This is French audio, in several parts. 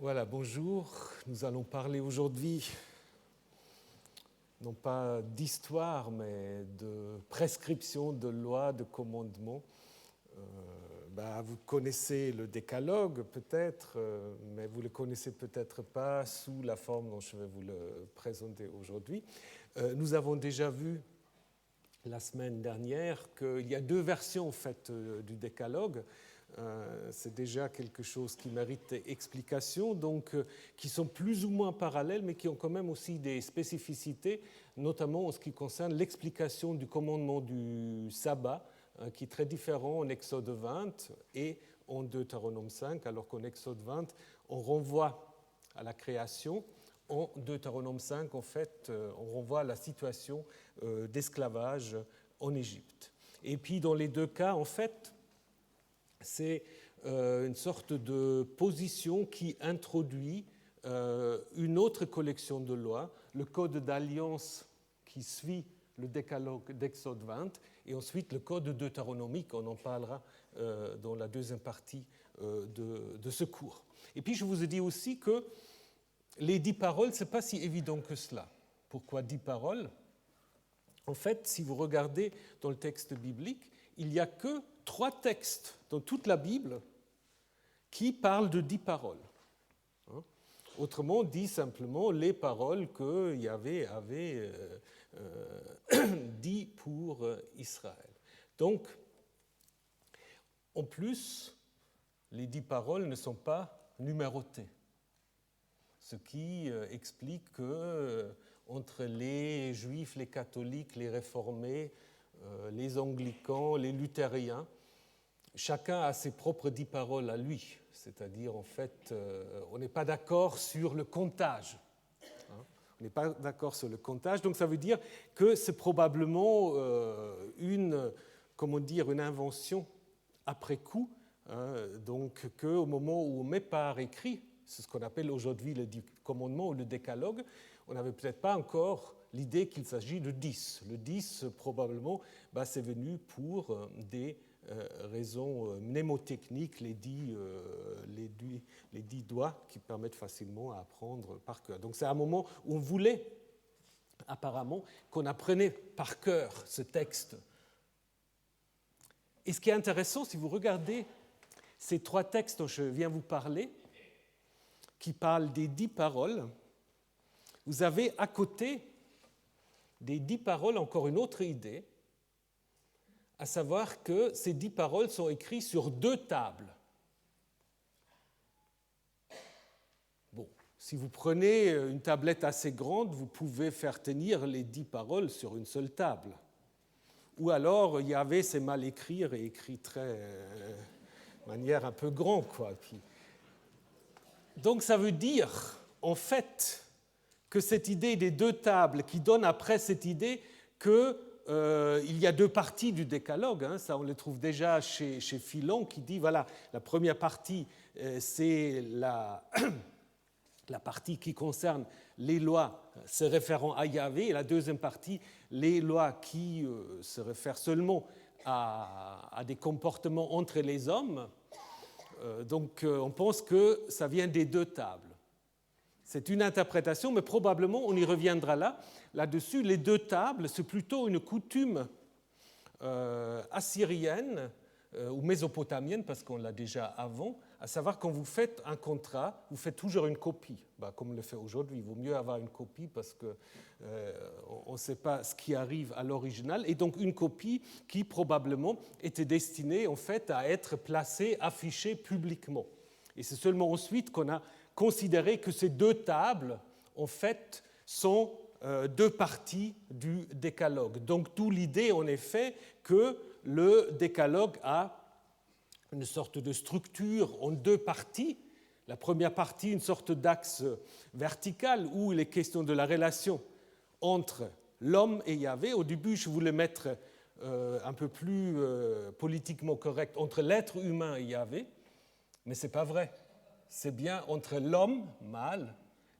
Voilà, bonjour. Nous allons parler aujourd'hui, non pas d'histoire, mais de prescription, de loi, de commandement. Vous connaissez le décalogue peut-être, mais vous ne le connaissez peut-être pas sous la forme dont je vais vous le présenter aujourd'hui. Nous avons déjà vu la semaine dernière qu'il y a deux versions en fait, du décalogue. C'est déjà quelque chose qui mérite explication, donc qui sont plus ou moins parallèles, mais qui ont quand même aussi des spécificités, notamment en ce qui concerne l'explication du commandement du sabbat, qui est très différent en Exode 20 et en Deutéronome 5, alors qu'en Exode 20, on renvoie à la création. En Deutéronome 5, en fait, on renvoie à la situation d'esclavage en Égypte. Et puis, dans les deux cas, en fait, c'est une sorte de position qui introduit une autre collection de lois, le code d'alliance qui suit le décalogue d'Exode 20, et ensuite le code deutéronomique, on en parlera dans la deuxième partie de ce cours. Et puis je vous ai dit aussi que les 10 paroles, ce n'est pas si évident que cela. Pourquoi 10 paroles ? En fait, si vous regardez dans le texte biblique, il n'y a que 3 textes dans toute la Bible qui parlent de 10 paroles. Autrement dit simplement les paroles que Yahvé avait dit pour Israël. Donc, en plus, les 10 paroles ne sont pas numérotées, ce qui explique que entre les juifs, les catholiques, les réformés, les anglicans, les luthériens, chacun a ses propres 10 paroles à lui. C'est-à-dire, en fait, on n'est pas d'accord sur le comptage. On n'est pas d'accord sur le comptage, donc ça veut dire que c'est probablement une invention après coup, donc qu'au moment où on met par écrit, c'est ce qu'on appelle aujourd'hui le commandement ou le décalogue, on n'avait peut-être pas encore l'idée qu'il s'agit de 10. Le 10, probablement, c'est venu pour des raisons mnémotechniques, les 10 doigts qui permettent facilement à apprendre par cœur. Donc c'est un moment où on voulait, apparemment, qu'on apprenait par cœur ce texte. Et ce qui est intéressant, si vous regardez ces 3 textes dont je viens vous parler, qui parlent des 10 paroles, vous avez à côté des 10 paroles encore une autre idée, à savoir que ces 10 paroles sont écrites sur 2 tables. Bon, si vous prenez une tablette assez grande, vous pouvez faire tenir les 10 paroles sur une seule table. Ou alors, Yahvé sait mal écrire et écrit de manière un peu grande, quoi. Donc ça veut dire, en fait, que cette idée des 2 tables qui donne après cette idée qu'il y a 2 parties du décalogue, ça on le trouve déjà chez Philon qui dit, voilà, la première partie c'est la partie qui concerne les lois se référant à Yahvé, et la deuxième partie, les lois qui se réfèrent seulement à des comportements entre les hommes. Donc on pense que ça vient des 2 tables. C'est une interprétation, mais probablement on y reviendra là-dessus. Les 2 tables, c'est plutôt une coutume assyrienne ou mésopotamienne, parce qu'on l'a déjà avant, à savoir quand vous faites un contrat, vous faites toujours une copie, comme on le fait aujourd'hui. Il vaut mieux avoir une copie parce qu'on ne sait pas ce qui arrive à l'original, et donc une copie qui probablement était destinée en fait à être placée, affichée publiquement. Et c'est seulement ensuite qu'on a considéré que ces 2 tables, en fait, sont 2 parties du décalogue. Donc, d'où l'idée, en effet, que le décalogue a une sorte de structure en 2 parties. La première partie, une sorte d'axe vertical où il est question de la relation entre l'homme et Yahvé. Au début, je voulais mettre un peu plus politiquement correct entre l'être humain et Yahvé, mais ce n'est pas vrai. C'est bien entre l'homme, mâle,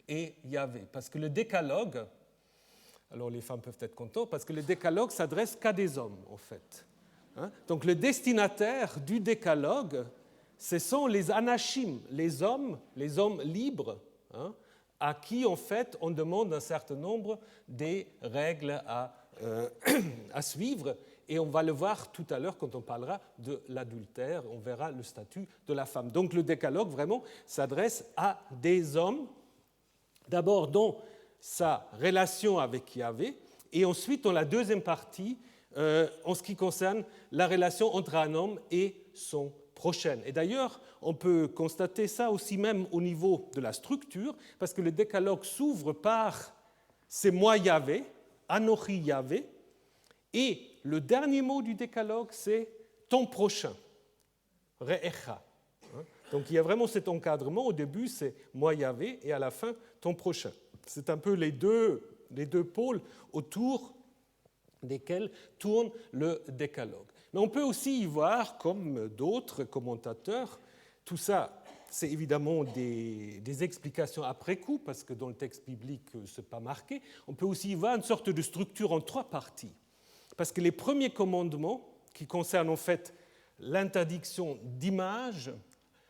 et Yahvé. Parce que le décalogue, alors les femmes peuvent être contentes, parce que le décalogue s'adresse qu'à des hommes, en fait. Donc le destinataire du décalogue, ce sont les anachim, les hommes libres, à qui en fait on demande un certain nombre des règles à suivre. Et on va le voir tout à l'heure quand on parlera de l'adultère, on verra le statut de la femme. Donc le décalogue vraiment s'adresse à des hommes, d'abord dans sa relation avec Yahvé, et ensuite dans la deuxième partie, en ce qui concerne la relation entre un homme et son prochain. Et d'ailleurs, on peut constater ça aussi même au niveau de la structure, parce que le décalogue s'ouvre par « c'est moi Yahvé »,« Anochi Yahvé », et le dernier mot du décalogue, c'est « ton prochain », « Re'echa ». Donc il y a vraiment cet encadrement. Au début, c'est « moi Yahvé » et à la fin, « ton prochain ». C'est un peu les deux pôles autour desquels tourne le décalogue. Mais on peut aussi y voir, comme d'autres commentateurs, tout ça, c'est évidemment des explications après coup, parce que dans le texte biblique, ce n'est pas marqué. On peut aussi y voir une sorte de structure en trois parties. Parce que les premiers commandements, qui concernent en fait l'interdiction d'image,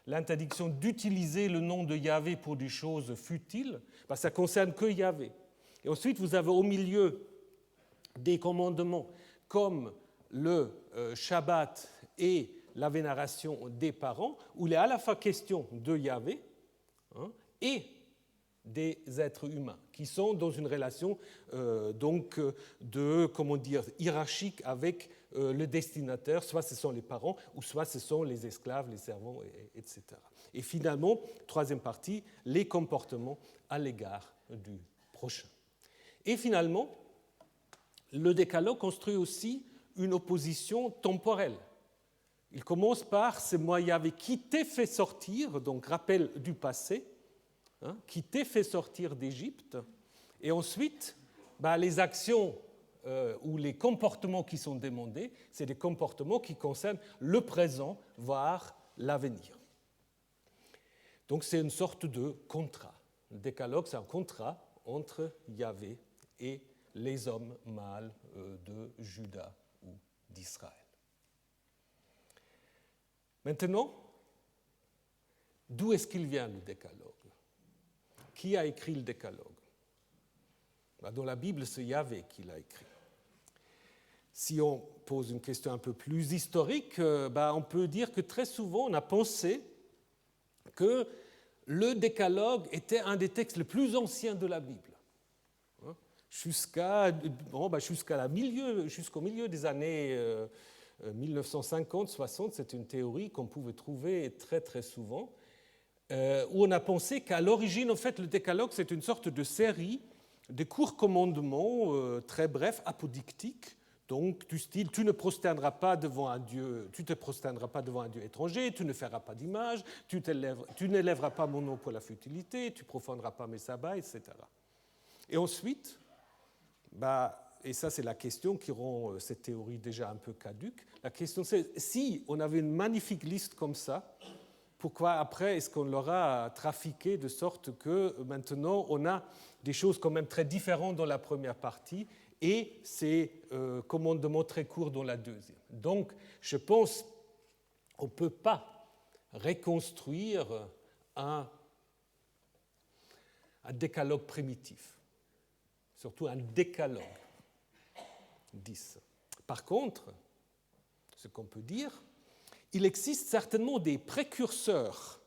l'interdiction d'utiliser le nom de Yahvé pour des choses futiles, ça ne concerne que Yahvé. Et ensuite, vous avez au milieu des commandements comme le Shabbat et la vénération des parents, où il est à la fois question de Yahvé et des êtres humains, qui sont dans une relation hiérarchique avec le destinataire, soit ce sont les parents, ou soit ce sont les esclaves, les servants, etc. Et finalement, troisième partie, les comportements à l'égard du prochain. Et finalement, le décalogue construit aussi une opposition temporelle. Il commence par « c'est moi Yahvé qui t'ai fait sortir », donc rappel du passé, qui t'ai fait sortir d'Égypte, et ensuite, les actions ou les comportements qui sont demandés, c'est des comportements qui concernent le présent, voire l'avenir. Donc c'est une sorte de contrat. Le décalogue, c'est un contrat entre Yahvé et les hommes mâles de Juda ou d'Israël. Maintenant, d'où est-ce qu'il vient le décalogue ? Qui a écrit le décalogue ? Dans la Bible, c'est Yahvé qui l'a écrit. Si on pose une question un peu plus historique, on peut dire que très souvent, on a pensé que le décalogue était un des textes les plus anciens de la Bible. Jusqu'au milieu des années 1950-60, c'est une théorie qu'on pouvait trouver très très souvent, où on a pensé qu'à l'origine, en fait, le décalogue, c'est une sorte de série de courts commandements très brefs, apodictiques, donc du style « tu ne prosterneras pas devant un Dieu, tu te prosterneras pas devant un Dieu étranger, tu ne feras pas d'image, tu n'élèveras pas mon nom pour la futilité, tu profaneras pas mes sabbats, etc. » Et ensuite, et ça c'est la question qui rend cette théorie déjà un peu caduque, la question c'est, si on avait une magnifique liste comme ça, pourquoi après est-ce qu'on l'aura trafiqué de sorte que maintenant on a des choses quand même très différentes dans la première partie et ces commandements très courts dans la deuxième. Donc je pense qu'on ne peut pas reconstruire un décalogue primitif, surtout un décalogue 10. Par contre, ce qu'on peut dire, il existe certainement des précurseurs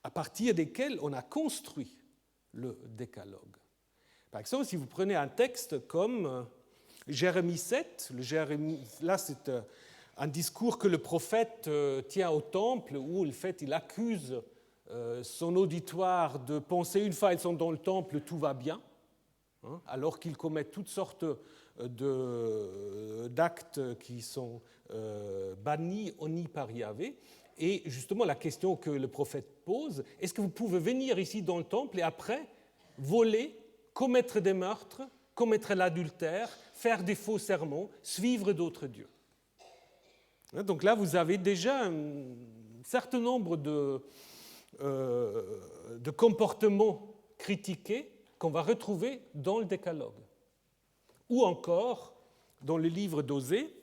à partir desquels on a construit le décalogue. Par exemple, si vous prenez un texte comme Jérémie 7, là c'est un discours que le prophète tient au temple où en fait, il accuse son auditoire de penser une fois ils sont dans le temple, tout va bien, alors qu'ils commettent toutes sortes d'actes qui sont bannis par Yahvé. Et justement, la question que le prophète pose, est-ce que vous pouvez venir ici dans le temple et après voler, commettre des meurtres, commettre l'adultère, faire des faux sermons, suivre d'autres dieux ? Donc là, vous avez déjà un certain nombre de comportements critiqués qu'on va retrouver dans le décalogue. Ou encore, dans le livre d'Osée,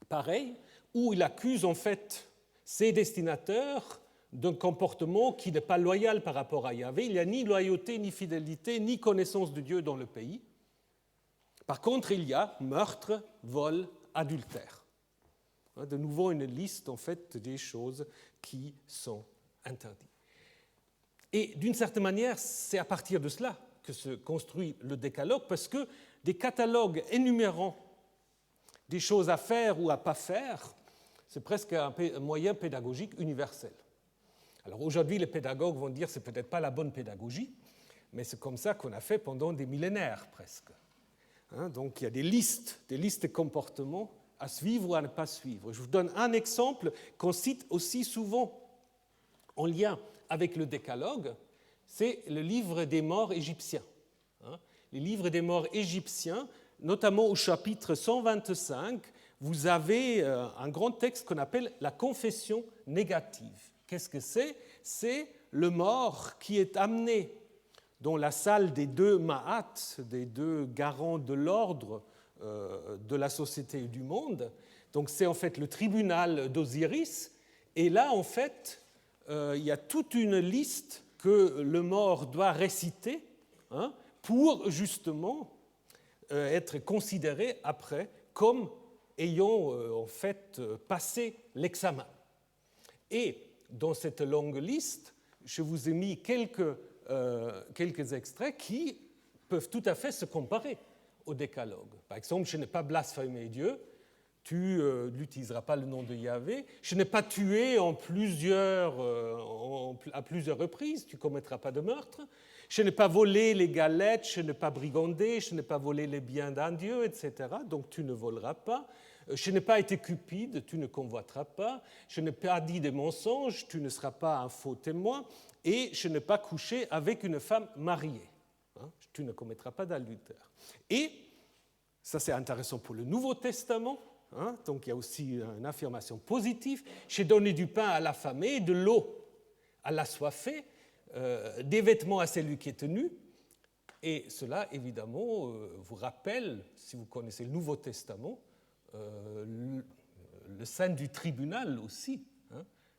pareil, où il accuse en fait c'est destinateur d'un comportement qui n'est pas loyal par rapport à Yahvé. Il n'y a ni loyauté, ni fidélité, ni connaissance de Dieu dans le pays. Par contre, il y a meurtre, vol, adultère. De nouveau, une liste en fait des choses qui sont interdites. Et d'une certaine manière, c'est à partir de cela que se construit le décalogue, parce que des catalogues énumérant des choses à faire ou à ne pas faire, c'est presque un moyen pédagogique universel. Alors aujourd'hui, les pédagogues vont dire que ce n'est peut-être pas la bonne pédagogie, mais c'est comme ça qu'on a fait pendant des millénaires presque. Donc il y a des listes de comportements à suivre ou à ne pas suivre. Je vous donne un exemple qu'on cite aussi souvent en lien avec le décalogue, c'est le livre des morts égyptiens. Les livres des morts égyptiens, notamment au chapitre 125, vous avez un grand texte qu'on appelle la confession négative. Qu'est-ce que c'est ? C'est le mort qui est amené dans la salle des deux Ma'at, des deux garants de l'ordre de la société et du monde. Donc c'est en fait le tribunal d'Osiris. Et là, en fait, il y a toute une liste que le mort doit réciter pour justement être considéré après comme ayant en fait passé l'examen. Et dans cette longue liste, je vous ai mis quelques extraits qui peuvent tout à fait se comparer au décalogue. Par exemple, je n'ai pas blasphémé Dieu, tu n'utiliseras pas le nom de Yahvé. Je n'ai pas tué à plusieurs reprises, tu ne commettras pas de meurtre. Je n'ai pas volé les galettes, je n'ai pas brigandé, je n'ai pas volé les biens d'un dieu, etc. Donc tu ne voleras pas. Je n'ai pas été cupide, tu ne convoiteras pas. Je n'ai pas dit des mensonges, tu ne seras pas un faux témoin. Et je n'ai pas couché avec une femme mariée. Tu ne commettras pas d'adultère. Et ça, c'est intéressant pour le Nouveau Testament. Donc il y a aussi une affirmation positive. J'ai donné du pain à l'affamé, de l'eau à l'assoiffé, des vêtements à celui qui est nu. Et cela, évidemment, vous rappelle, si vous connaissez le Nouveau Testament, le scène du tribunal aussi.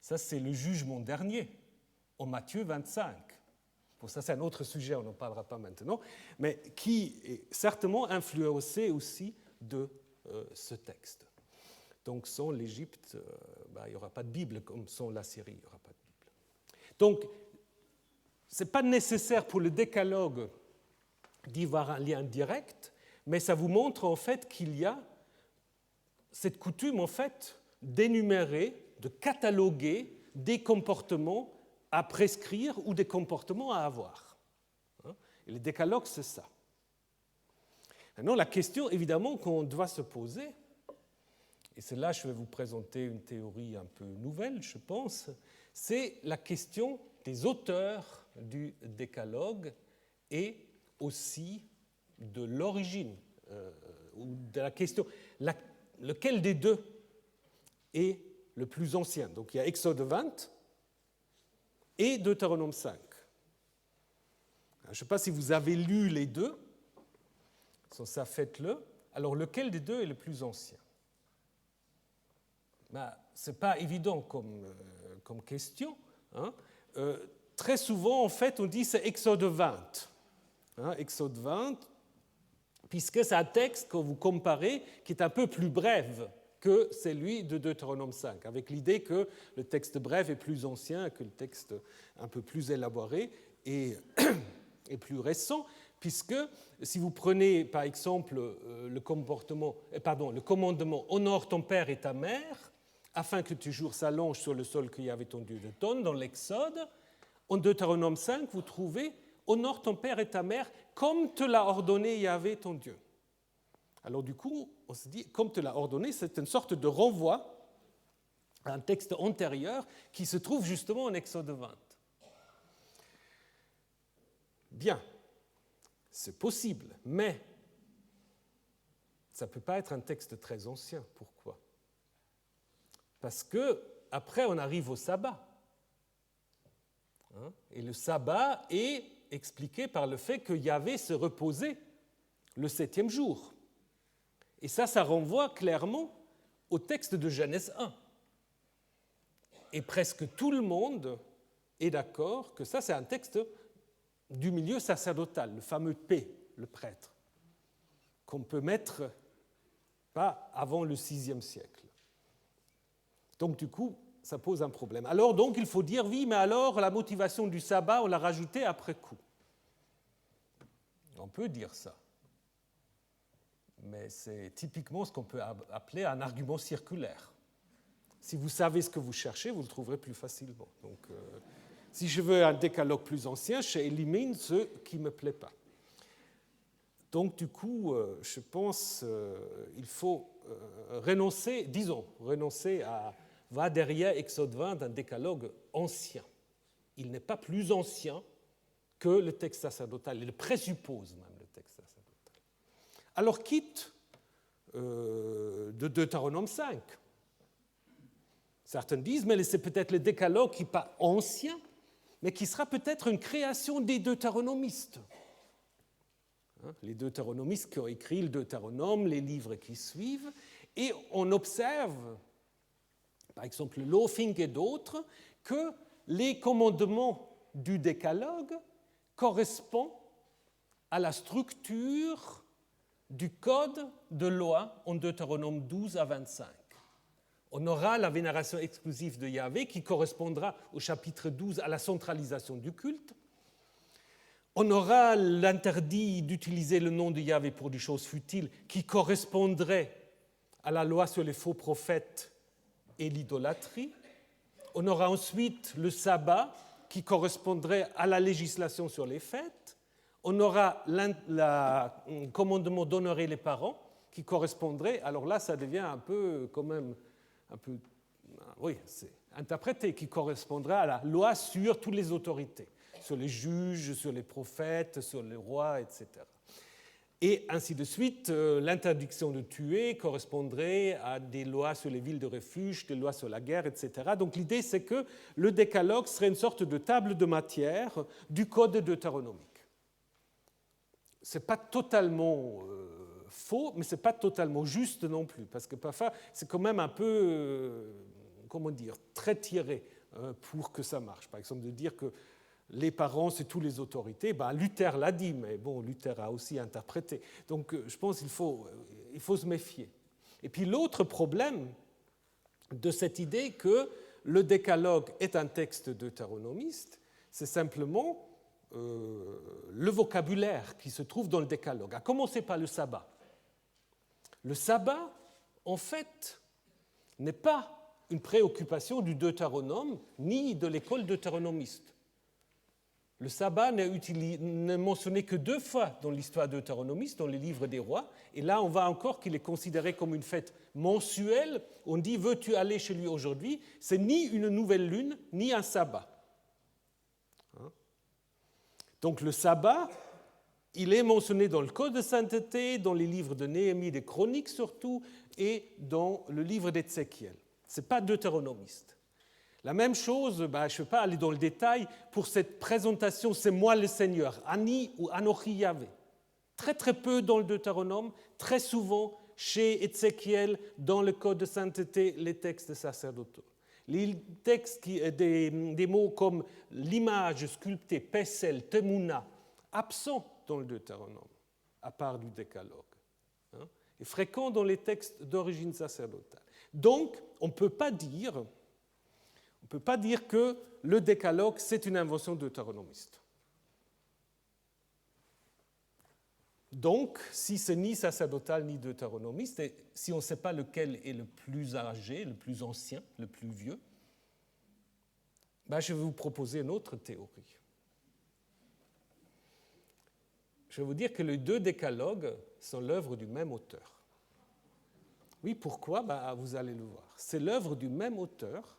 Ça, c'est le jugement dernier, en Matthieu 25. Bon, ça, c'est un autre sujet, on n'en parlera pas maintenant, mais qui est certainement influencé aussi de ce texte. Donc, sans l'Égypte, il n'y aura pas de Bible, comme sans la Syrie, il n'y aura pas de Bible. Donc, ce n'est pas nécessaire pour le décalogue d'y avoir un lien direct, mais ça vous montre en fait qu'il y a cette coutume en fait d'énumérer, de cataloguer des comportements à prescrire ou des comportements à avoir. Et le décalogue, c'est ça. Maintenant, la question, évidemment, qu'on doit se poser, et c'est là que je vais vous présenter une théorie un peu nouvelle, je pense, c'est la question des auteurs du décalogue et aussi de l'origine, ou de la question, lequel des deux est le plus ancien. Donc il y a Exode 20 et Deutéronome 5. Je ne sais pas si vous avez lu les deux, sans ça faites-le. Alors lequel des deux est le plus ancien ? Ce n'est pas évident comme question. Très souvent, en fait, on dit c'est Exode 20. Exode 20, puisque c'est un texte, quand vous comparez, qui est un peu plus bref que celui de Deutéronome 5, avec l'idée que le texte bref est plus ancien que le texte un peu plus élaboré et plus récent, puisque si vous prenez par exemple le commandement « Honore ton père et ta mère », afin que tes jours s'allongent sur le sol que Yahvé ton Dieu te donne, dans l'Exode, en Deutéronome 5, vous trouvez « Honore ton père et ta mère comme te l'a ordonné Yahvé ton Dieu ». Alors du coup, on se dit, comme te l'a ordonné, c'est une sorte de renvoi à un texte antérieur qui se trouve justement en Exode 20. Bien, c'est possible, mais ça ne peut pas être un texte très ancien. Pourquoi ? Parce qu'après, on arrive au sabbat. Et le sabbat est expliqué par le fait que Yahvé se reposait le 7e jour. Et ça renvoie clairement au texte de Genèse 1. Et presque tout le monde est d'accord que ça, c'est un texte du milieu sacerdotal, le fameux P, le prêtre, qu'on peut mettre pas avant le VIe siècle. Donc, du coup, ça pose un problème. Alors, donc, il faut dire, oui, mais alors, la motivation du sabbat, on l'a rajoutée après coup. On peut dire ça. Mais c'est typiquement ce qu'on peut appeler un argument circulaire. Si vous savez ce que vous cherchez, vous le trouverez plus facilement. Donc, si je veux un décalogue plus ancien, j'élimine ce qui ne me plaît pas. Donc, du coup, je pense qu'il faut renoncer à va derrière Exode 20 d'un décalogue ancien. Il n'est pas plus ancien que le texte sacerdotal. Il présuppose même le texte sacerdotal. Alors, quitte de Deutéronome 5. Certains disent, mais c'est peut-être le décalogue qui n'est pas ancien, mais qui sera peut-être une création des deutéronomistes. Les deutéronomistes qui ont écrit le Deutéronome, les livres qui suivent, et on observe, par exemple Lofing et d'autres, que les commandements du décalogue correspondent à la structure du code de loi en Deutéronome 12 à 25. On aura la vénération exclusive de Yahvé qui correspondra au chapitre 12 à la centralisation du culte. On aura l'interdit d'utiliser le nom de Yahvé pour des choses futiles qui correspondrait à la loi sur les faux prophètes et l'idolâtrie. On aura ensuite le sabbat qui correspondrait à la législation sur les fêtes. On aura le commandement d'honorer les parents qui correspondrait, alors là ça devient un peu quand même, c'est interprété, qui correspondra à la loi sur toutes les autorités, sur les juges, sur les prophètes, sur les rois, etc. Et ainsi de suite, l'interdiction de tuer correspondrait à des lois sur les villes de refuge, des lois sur la guerre, etc. Donc l'idée, c'est que le décalogue serait une sorte de table de matière du code deutéronomique. Ce n'est pas totalement faux, mais ce n'est pas totalement juste non plus, parce que parfois, c'est quand même un peu, très tiré pour que ça marche. Par exemple, de dire que les parents, c'est toutes les autorités. Luther l'a dit, mais bon, Luther a aussi interprété. Donc, je pense qu'il faut se méfier. Et puis, l'autre problème de cette idée que le décalogue est un texte deutéronomiste, c'est simplement le vocabulaire qui se trouve dans le décalogue, à commencer par le sabbat. Le sabbat, en fait, n'est pas une préoccupation du Deutéronome ni de l'école deutéronomiste. Le sabbat n'est mentionné que 2 fois dans l'histoire deutéronomiste, dans les livres des rois, et là on voit encore qu'il est considéré comme une fête mensuelle. On dit « veux-tu aller chez lui aujourd'hui ?» C'est ni une nouvelle lune, ni un sabbat. Donc le sabbat, il est mentionné dans le Code de sainteté, dans les livres de Néhémie, des Chroniques surtout, et dans le livre d'Ézéchiel. Ce n'est pas deutéronomiste. La même chose, je ne vais pas aller dans le détail, pour cette présentation, c'est moi le Seigneur, Ani ou Anochi Yahvé. Très très peu dans le Deutéronome, très souvent chez Ézéchiel, dans le Code de sainteté, les textes sacerdotaux. Les textes, des mots comme l'image sculptée, Pesel, Temuna, absents dans le Deutéronome, à part du décalogue, et fréquents dans les textes d'origine sacerdotale. Donc, on ne peut pas dire que le décalogue, c'est une invention deutéronomiste. Donc, si c'est ni sacerdotal ni deutéronomiste, et si on ne sait pas lequel est le plus âgé, le plus ancien, le plus vieux, je vais vous proposer une autre théorie. Je vais vous dire que les 2 décalogues sont l'œuvre du même auteur. Oui, pourquoi ? Vous allez le voir. C'est l'œuvre du même auteur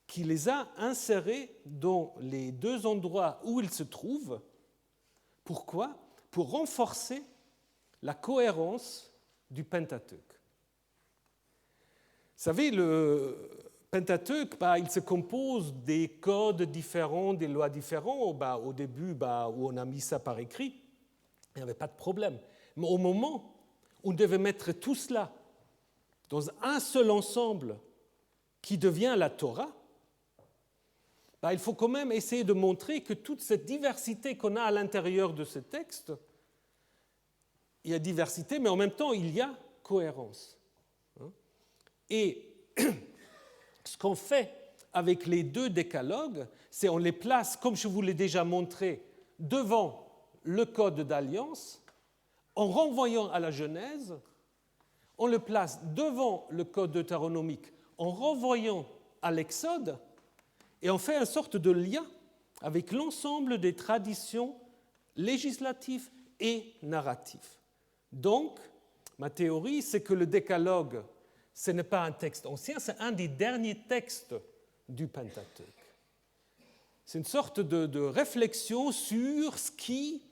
qui les a insérés dans les 2 endroits où ils se trouvent. Pourquoi ? Pour renforcer la cohérence du Pentateuque. Vous savez, le Pentateuque, il se compose des codes différents, des lois différentes. Au début, où on a mis ça par écrit, il n'y avait pas de problème. Mais au moment où on devait mettre tout cela dans un seul ensemble qui devient la Torah, il faut quand même essayer de montrer que toute cette diversité qu'on a à l'intérieur de ce texte, il y a diversité, mais en même temps, il y a cohérence. Et ce qu'on fait avec les deux décalogues, c'est on les place, comme je vous l'ai déjà montré, devant le code d'alliance, en renvoyant à la Genèse, on le place devant le code deutéronomique, en renvoyant à l'Exode, et on fait une sorte de lien avec l'ensemble des traditions législatives et narratives. Donc, ma théorie, c'est que le décalogue, ce n'est pas un texte ancien, c'est un des derniers textes du Pentateuque. C'est une sorte de réflexion sur ce qui,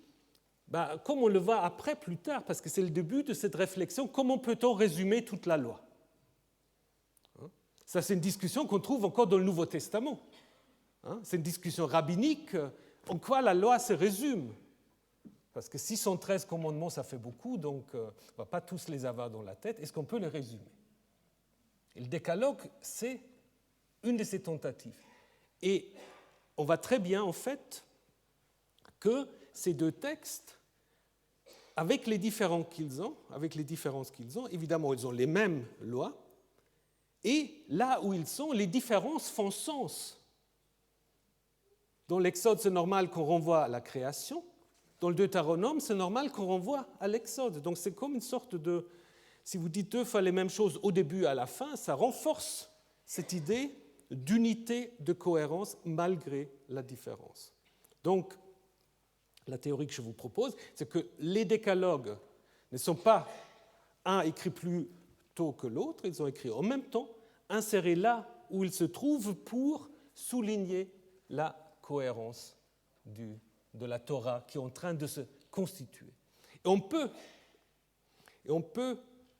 comme on le voit après, plus tard, parce que c'est le début de cette réflexion, comment peut-on résumer toute la loi ? Ça, c'est une discussion qu'on trouve encore dans le Nouveau Testament. C'est une discussion rabbinique, en quoi la loi se résume. Parce que 613 commandements, ça fait beaucoup, donc on ne va pas tous les avoir dans la tête. Est-ce qu'on peut les résumer ? Et le décalogue, c'est une de ces tentatives. Et on voit très bien, en fait, que ces deux textes, avec les différences qu'ils ont, évidemment, ils ont les mêmes lois, et là où ils sont, les différences font sens. Dans l'Exode, c'est normal qu'on renvoie à la création. Dans le Deutéronome, c'est normal qu'on renvoie à l'Exode. Donc c'est comme une sorte de... Si vous dites deux fois les mêmes choses au début et à la fin, ça renforce cette idée d'unité, de cohérence, malgré la différence. Donc, la théorie que je vous propose, c'est que les décalogues ne sont pas un écrit plus tôt que l'autre, ils sont écrits en même temps, insérés là où ils se trouvent pour souligner la cohérence de la Torah qui est en train de se constituer. Et on peut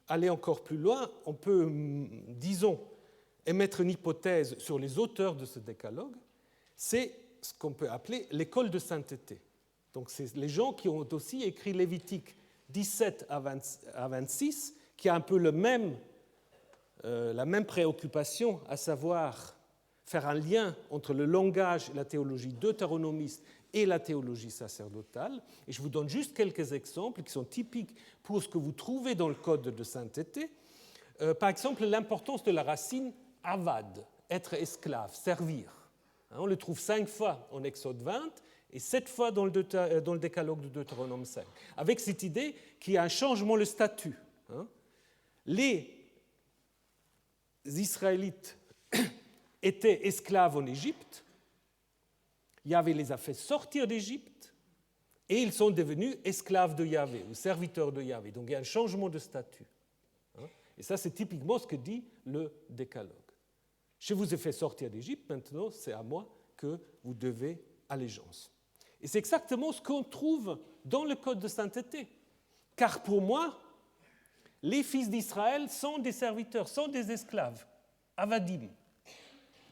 aller encore plus loin, on peut, disons, émettre une hypothèse sur les auteurs de ce décalogue, c'est ce qu'on peut appeler l'école de sainteté. Donc c'est les gens qui ont aussi écrit Lévitique 17 à 26, qui a un peu la même préoccupation, à savoir faire un lien entre le langage et la théologie deutéronomiste et la théologie sacerdotale. Et je vous donne juste quelques exemples qui sont typiques pour ce que vous trouvez dans le code de sainteté. Par exemple, l'importance de la racine avad, être esclave, servir. On le trouve 5 fois en Exode 20 et 7 fois dans le décalogue de Deutéronome 5, avec cette idée qu'il y a un changement de statut. Les Israélites étaient esclaves en Égypte, Yahvé les a fait sortir d'Égypte et ils sont devenus esclaves de Yahvé ou serviteurs de Yahvé. Donc il y a un changement de statut. Et ça, c'est typiquement ce que dit le décalogue. Je vous ai fait sortir d'Égypte, maintenant c'est à moi que vous devez allégeance. Et c'est exactement ce qu'on trouve dans le code de sainteté. Car pour moi, les fils d'Israël sont des serviteurs, sont des esclaves, avadim.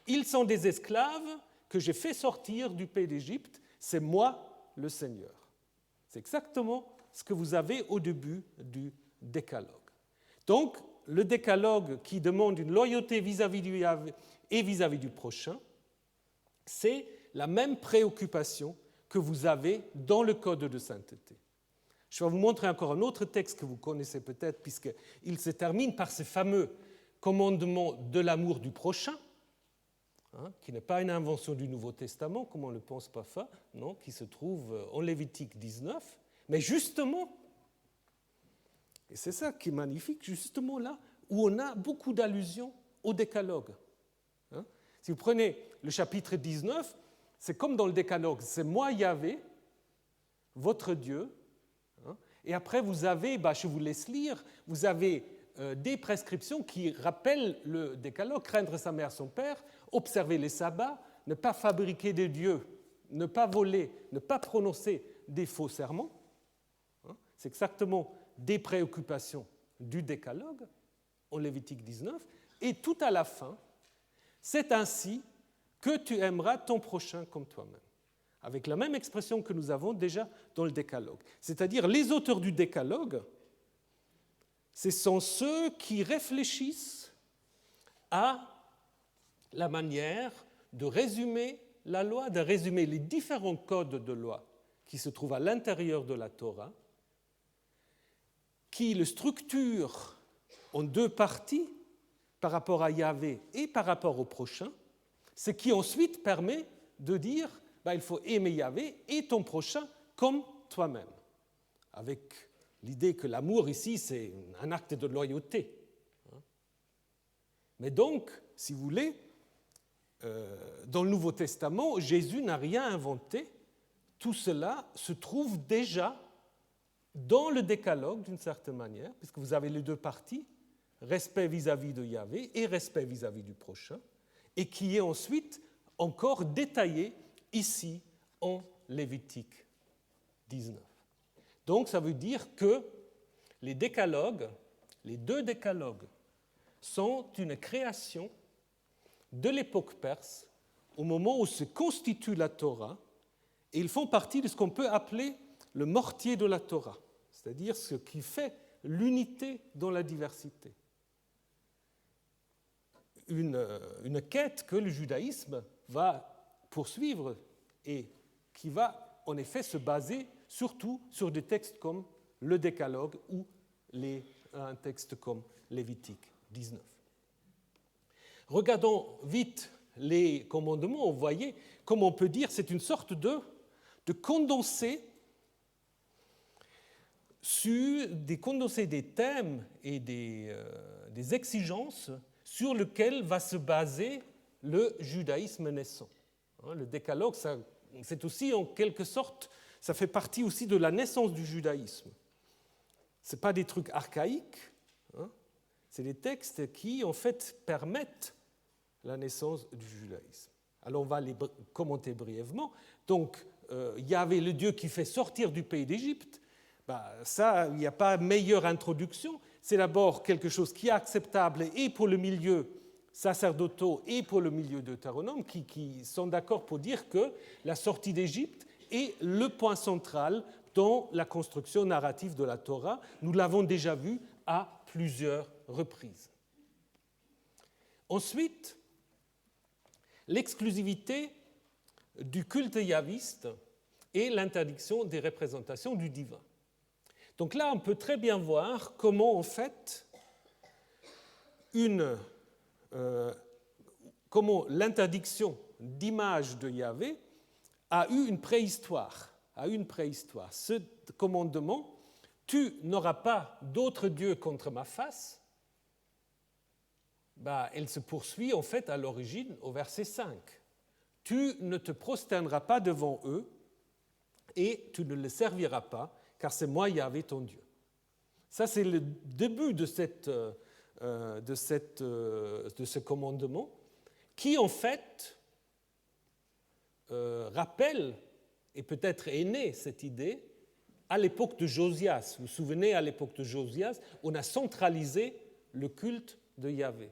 Ils sont des esclaves que j'ai fait sortir du pays d'Égypte, c'est moi le Seigneur. C'est exactement ce que vous avez au début du décalogue. Donc, le décalogue qui demande une loyauté vis-à-vis du Yahvé et vis-à-vis du prochain, c'est la même préoccupation que vous avez dans le code de sainteté. Je vais vous montrer encore un autre texte que vous connaissez peut-être, puisqu'il se termine par ce fameux commandement de l'amour du prochain, qui n'est pas une invention du Nouveau Testament, comme on le pense parfois, non, qui se trouve en Lévitique 19, mais justement, et c'est ça qui est magnifique, justement là, où on a beaucoup d'allusions au décalogue. Si vous prenez le chapitre 19, c'est comme dans le décalogue, c'est moi Yahvé, votre Dieu, et après vous avez, je vous laisse lire, vous avez des prescriptions qui rappellent le décalogue, craindre sa mère, son père, observer les sabbats, ne pas fabriquer des dieux, ne pas voler, ne pas prononcer des faux serments. C'est exactement des préoccupations du décalogue en Lévitique 19. Et tout à la fin, c'est ainsi que tu aimeras ton prochain comme toi-même. Avec la même expression que nous avons déjà dans le décalogue. C'est-à-dire les auteurs du décalogue, ce sont ceux qui réfléchissent à la manière de résumer la loi de résumer les différents codes de loi qui se trouvent à l'intérieur de la Torah, qui le structure en deux parties par rapport à Yahvé et par rapport au prochain, ce qui ensuite permet de dire il faut aimer Yahvé et ton prochain comme toi-même, avec l'idée que l'amour ici c'est un acte de loyauté. Mais donc, si vous voulez, dans le Nouveau Testament, Jésus n'a rien inventé, tout cela se trouve déjà dans le décalogue d'une certaine manière, puisque vous avez les deux parties, respect vis-à-vis de Yahvé et respect vis-à-vis du prochain, et qui est ensuite encore détaillé ici en Lévitique 19. Donc ça veut dire que les décalogues, les deux décalogues, sont une création de l'époque perse au moment où se constitue la Torah, et ils font partie de ce qu'on peut appeler le mortier de la Torah, c'est-à-dire ce qui fait l'unité dans la diversité. Une quête que le judaïsme va poursuivre et qui va en effet se baser surtout sur des textes comme le Décalogue ou un texte comme Lévitique 19. Regardons vite les commandements, vous voyez, comme on peut dire, c'est une sorte de condensé des thèmes et des exigences sur lesquelles va se baser le judaïsme naissant. Le Décalogue, c'est aussi en quelque sorte, ça fait partie aussi de la naissance du judaïsme. Ce n'est pas des trucs archaïques, c'est des textes qui en fait permettent la naissance du judaïsme. Alors on va les commenter brièvement. Donc, Yahvé, le Dieu qui fait sortir du pays d'Égypte, ça, il n'y a pas meilleure introduction. C'est d'abord quelque chose qui est acceptable et pour le milieu sacerdotaux et pour le milieu deutéronome, qui sont d'accord pour dire que la sortie d'Égypte est le point central dans la construction narrative de la Torah. Nous l'avons déjà vu à plusieurs reprises. Ensuite, l'exclusivité du culte yahviste et l'interdiction des représentations du divin. Donc là, on peut très bien voir comment, en fait, comment l'interdiction d'image de Yahvé a eu une préhistoire. Ce commandement, tu n'auras pas d'autre Dieu contre ma face, elle se poursuit en fait à l'origine au verset 5. Tu ne te prosterneras pas devant eux et tu ne les serviras pas, car c'est moi Yahvé ton Dieu. Ça, c'est le début de ce commandement qui, en fait, rappelle, et peut-être est née cette idée, à l'époque de Josias. Vous vous souvenez, à l'époque de Josias, on a centralisé le culte de Yahvé.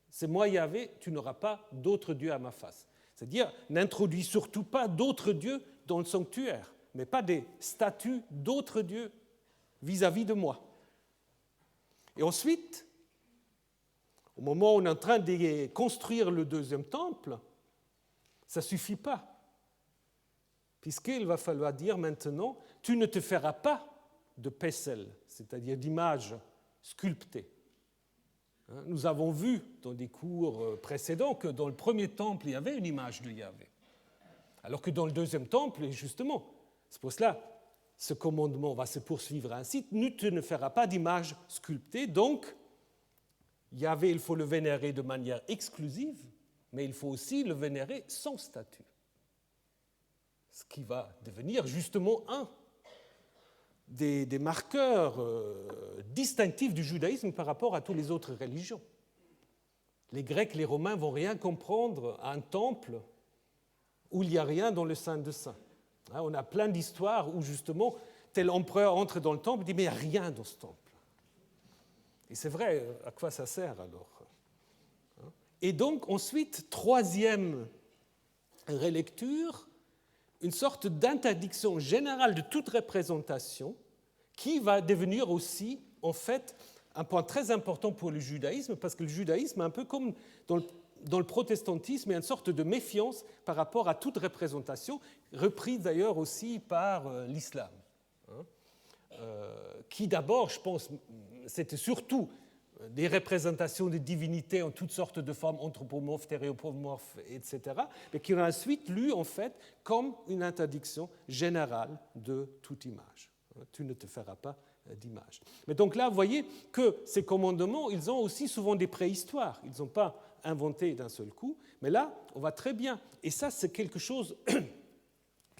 C'est moi Yahvé, tu n'auras pas d'autre Dieu à ma face. C'est-à-dire, n'introduis surtout pas d'autres dieux dans le sanctuaire, mais pas des statues d'autres dieux vis-à-vis de moi. Et ensuite, au moment où on est en train de construire le deuxième temple, ça ne suffit pas, puisqu'il va falloir dire maintenant, tu ne te feras pas de pesel, c'est-à-dire d'image sculptée. Nous avons vu dans des cours précédents que dans le premier temple, il y avait une image de Yahvé, alors que dans le deuxième temple, justement, c'est pour cela ce commandement va se poursuivre ainsi, tu ne feras pas d'image sculptée, donc Yahvé, il faut le vénérer de manière exclusive, mais il faut aussi le vénérer sans statut. Ce qui va devenir justement un des marqueurs distinctifs du judaïsme par rapport à toutes les autres religions. Les Grecs, les Romains ne vont rien comprendre à un temple où il n'y a rien dans le Saint de Saints. On a plein d'histoires où justement tel empereur entre dans le temple et dit « mais il n'y a rien dans ce temple ». Et c'est vrai, à quoi ça sert alors? Et donc ensuite, troisième relecture, une sorte d'interdiction générale de toute représentation qui va devenir aussi, en fait, un point très important pour le judaïsme, parce que le judaïsme, un peu comme dans dans le protestantisme, il y a une sorte de méfiance par rapport à toute représentation, reprise d'ailleurs aussi par l'islam, hein, qui d'abord, je pense, c'était surtout des représentations de divinités en toutes sortes de formes anthropomorphes, stéréopomorphes, etc., mais qui ont ensuite lu, en fait, comme une interdiction générale de toute image. Tu ne te feras pas d'image. Mais donc là, vous voyez que ces commandements, ils ont aussi souvent des préhistoires. Ils ne sont pas inventés d'un seul coup, mais là, on va très bien. Et ça, c'est quelque chose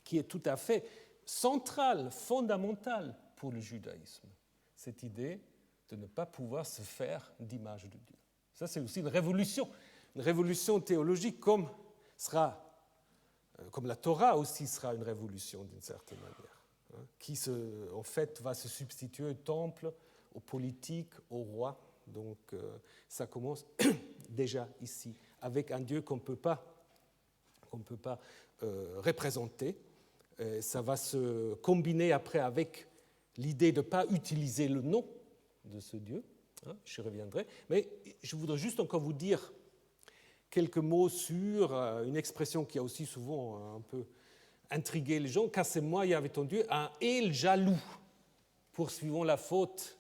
qui est tout à fait central, fondamental pour le judaïsme. Cette idée de ne pas pouvoir se faire d'image de Dieu. Ça, c'est aussi une révolution théologique comme la Torah aussi sera une révolution d'une certaine manière, hein, qui en fait va se substituer au temple, aux politiques, au roi. Donc ça commence déjà ici, avec un Dieu qu'on ne peut pas représenter. Ça va se combiner après avec l'idée de ne pas utiliser le nom de ce Dieu, hein, je reviendrai, mais je voudrais juste encore vous dire quelques mots sur une expression qui a aussi souvent un peu intrigué les gens. Cassez-moi, y avait entendu un El jaloux, poursuivons la faute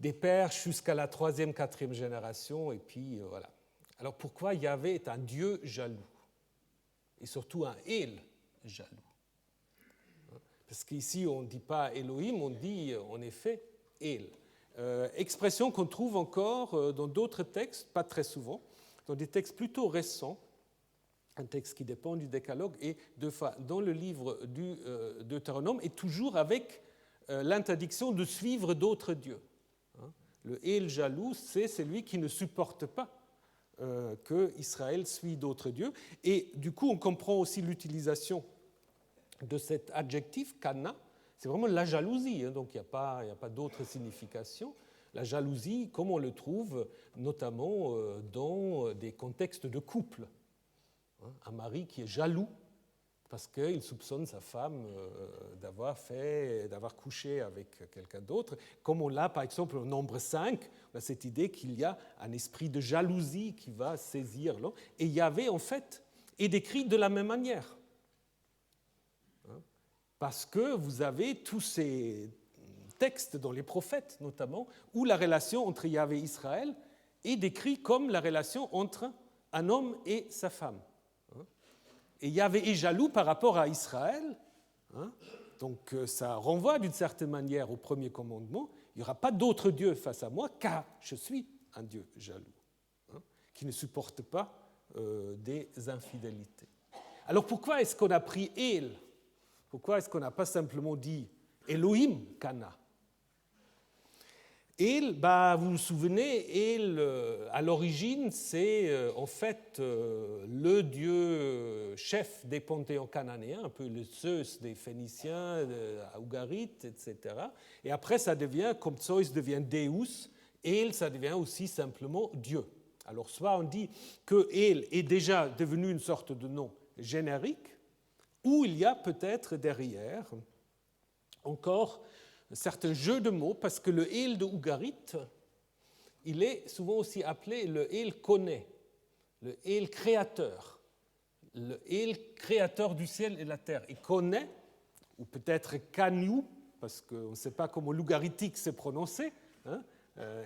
des pères jusqu'à la 3e, 4e génération, et puis voilà. Alors pourquoi Yahvé est un Dieu jaloux, et surtout un El jaloux? Parce qu'ici on ne dit pas Elohim, on dit en effet El. Expression qu'on trouve encore dans d'autres textes, pas très souvent, dans des textes plutôt récents, un texte qui dépend du Décalogue, et deux fois dans le livre du Deutéronome, et toujours avec l'interdiction de suivre d'autres dieux. Le El jaloux, c'est celui qui ne supporte pas que Israël suit d'autres dieux. Et du coup, on comprend aussi l'utilisation de cet adjectif, kana. C'est vraiment la jalousie, hein, donc il n'y a pas d'autre signification. La jalousie, comme on le trouve notamment dans des contextes de couple. Un mari qui est jaloux parce qu'il soupçonne sa femme d'avoir couché avec quelqu'un d'autre. Comme on l'a par exemple au nombre 5, on a cette idée qu'il y a un esprit de jalousie qui va saisir l'homme. Et Yahvé, en fait, est décrit de la même manière. Parce que vous avez tous ces textes dans les prophètes notamment, où la relation entre Yahvé et Israël est décrite comme la relation entre un homme et sa femme. Et Yahvé est jaloux par rapport à Israël, donc ça renvoie d'une certaine manière au premier commandement, il n'y aura pas d'autre Dieu face à moi, car je suis un Dieu jaloux, qui ne supporte pas des infidélités. Alors pourquoi est-ce qu'on a pris El ? Pourquoi est-ce qu'on n'a pas simplement dit Elohim, Kana ? El, vous vous souvenez, El, à l'origine, c'est en fait le dieu chef des panthéons cananéens, un peu le Zeus des Phéniciens, Ougarites, etc. Et après, ça devient, comme Zeus devient Deus, El, ça devient aussi simplement Dieu. Alors, soit on dit que El est déjà devenu une sorte de nom générique, où il y a peut-être derrière encore certains jeux de mots, parce que le El de Ougarit, il est souvent aussi appelé le El Koné, le El créateur, le El créateur du ciel et de la terre. Et Koné, ou peut-être Kanu, parce qu'on ne sait pas comment l'ougaritique s'est prononcé,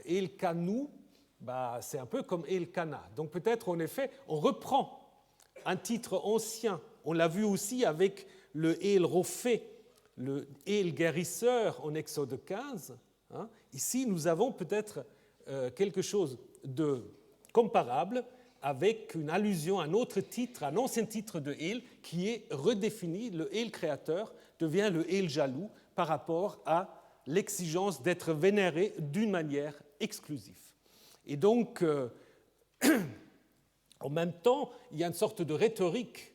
El Kanu, c'est un peu comme El Kana. Donc peut-être en effet, on reprend un titre ancien. On l'a vu aussi avec le El Rophé, le El guérisseur en Exode 15. Ici, nous avons peut-être quelque chose de comparable avec une allusion à un autre titre, un ancien titre de El, qui est redéfini. Le El créateur devient le El jaloux par rapport à l'exigence d'être vénéré d'une manière exclusive. Et donc, en même temps, il y a une sorte de rhétorique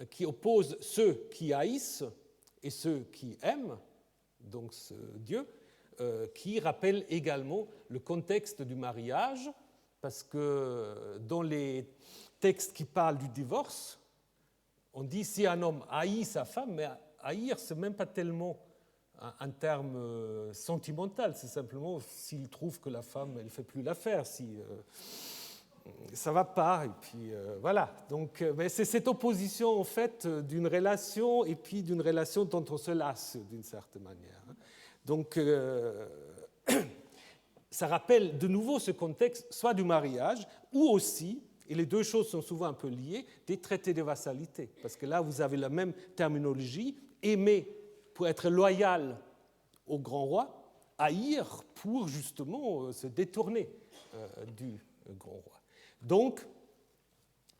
qui oppose ceux qui haïssent et ceux qui aiment, donc ce Dieu, qui rappelle également le contexte du mariage, parce que dans les textes qui parlent du divorce, on dit si un homme haït sa femme, mais haïr, ce n'est même pas tellement un terme sentimental, c'est simplement s'il trouve que la femme, elle ne fait plus l'affaire, si ça ne va pas. Et puis voilà. Donc, mais c'est cette opposition en fait d'une relation et puis d'une relation dont on se lasse d'une certaine manière. Donc ça rappelle de nouveau ce contexte, soit du mariage, ou aussi, et les deux choses sont souvent un peu liées, des traités de vassalité. Parce que là, vous avez la même terminologie, aimer pour être loyal au grand roi, haïr pour justement se détourner du grand roi. Donc,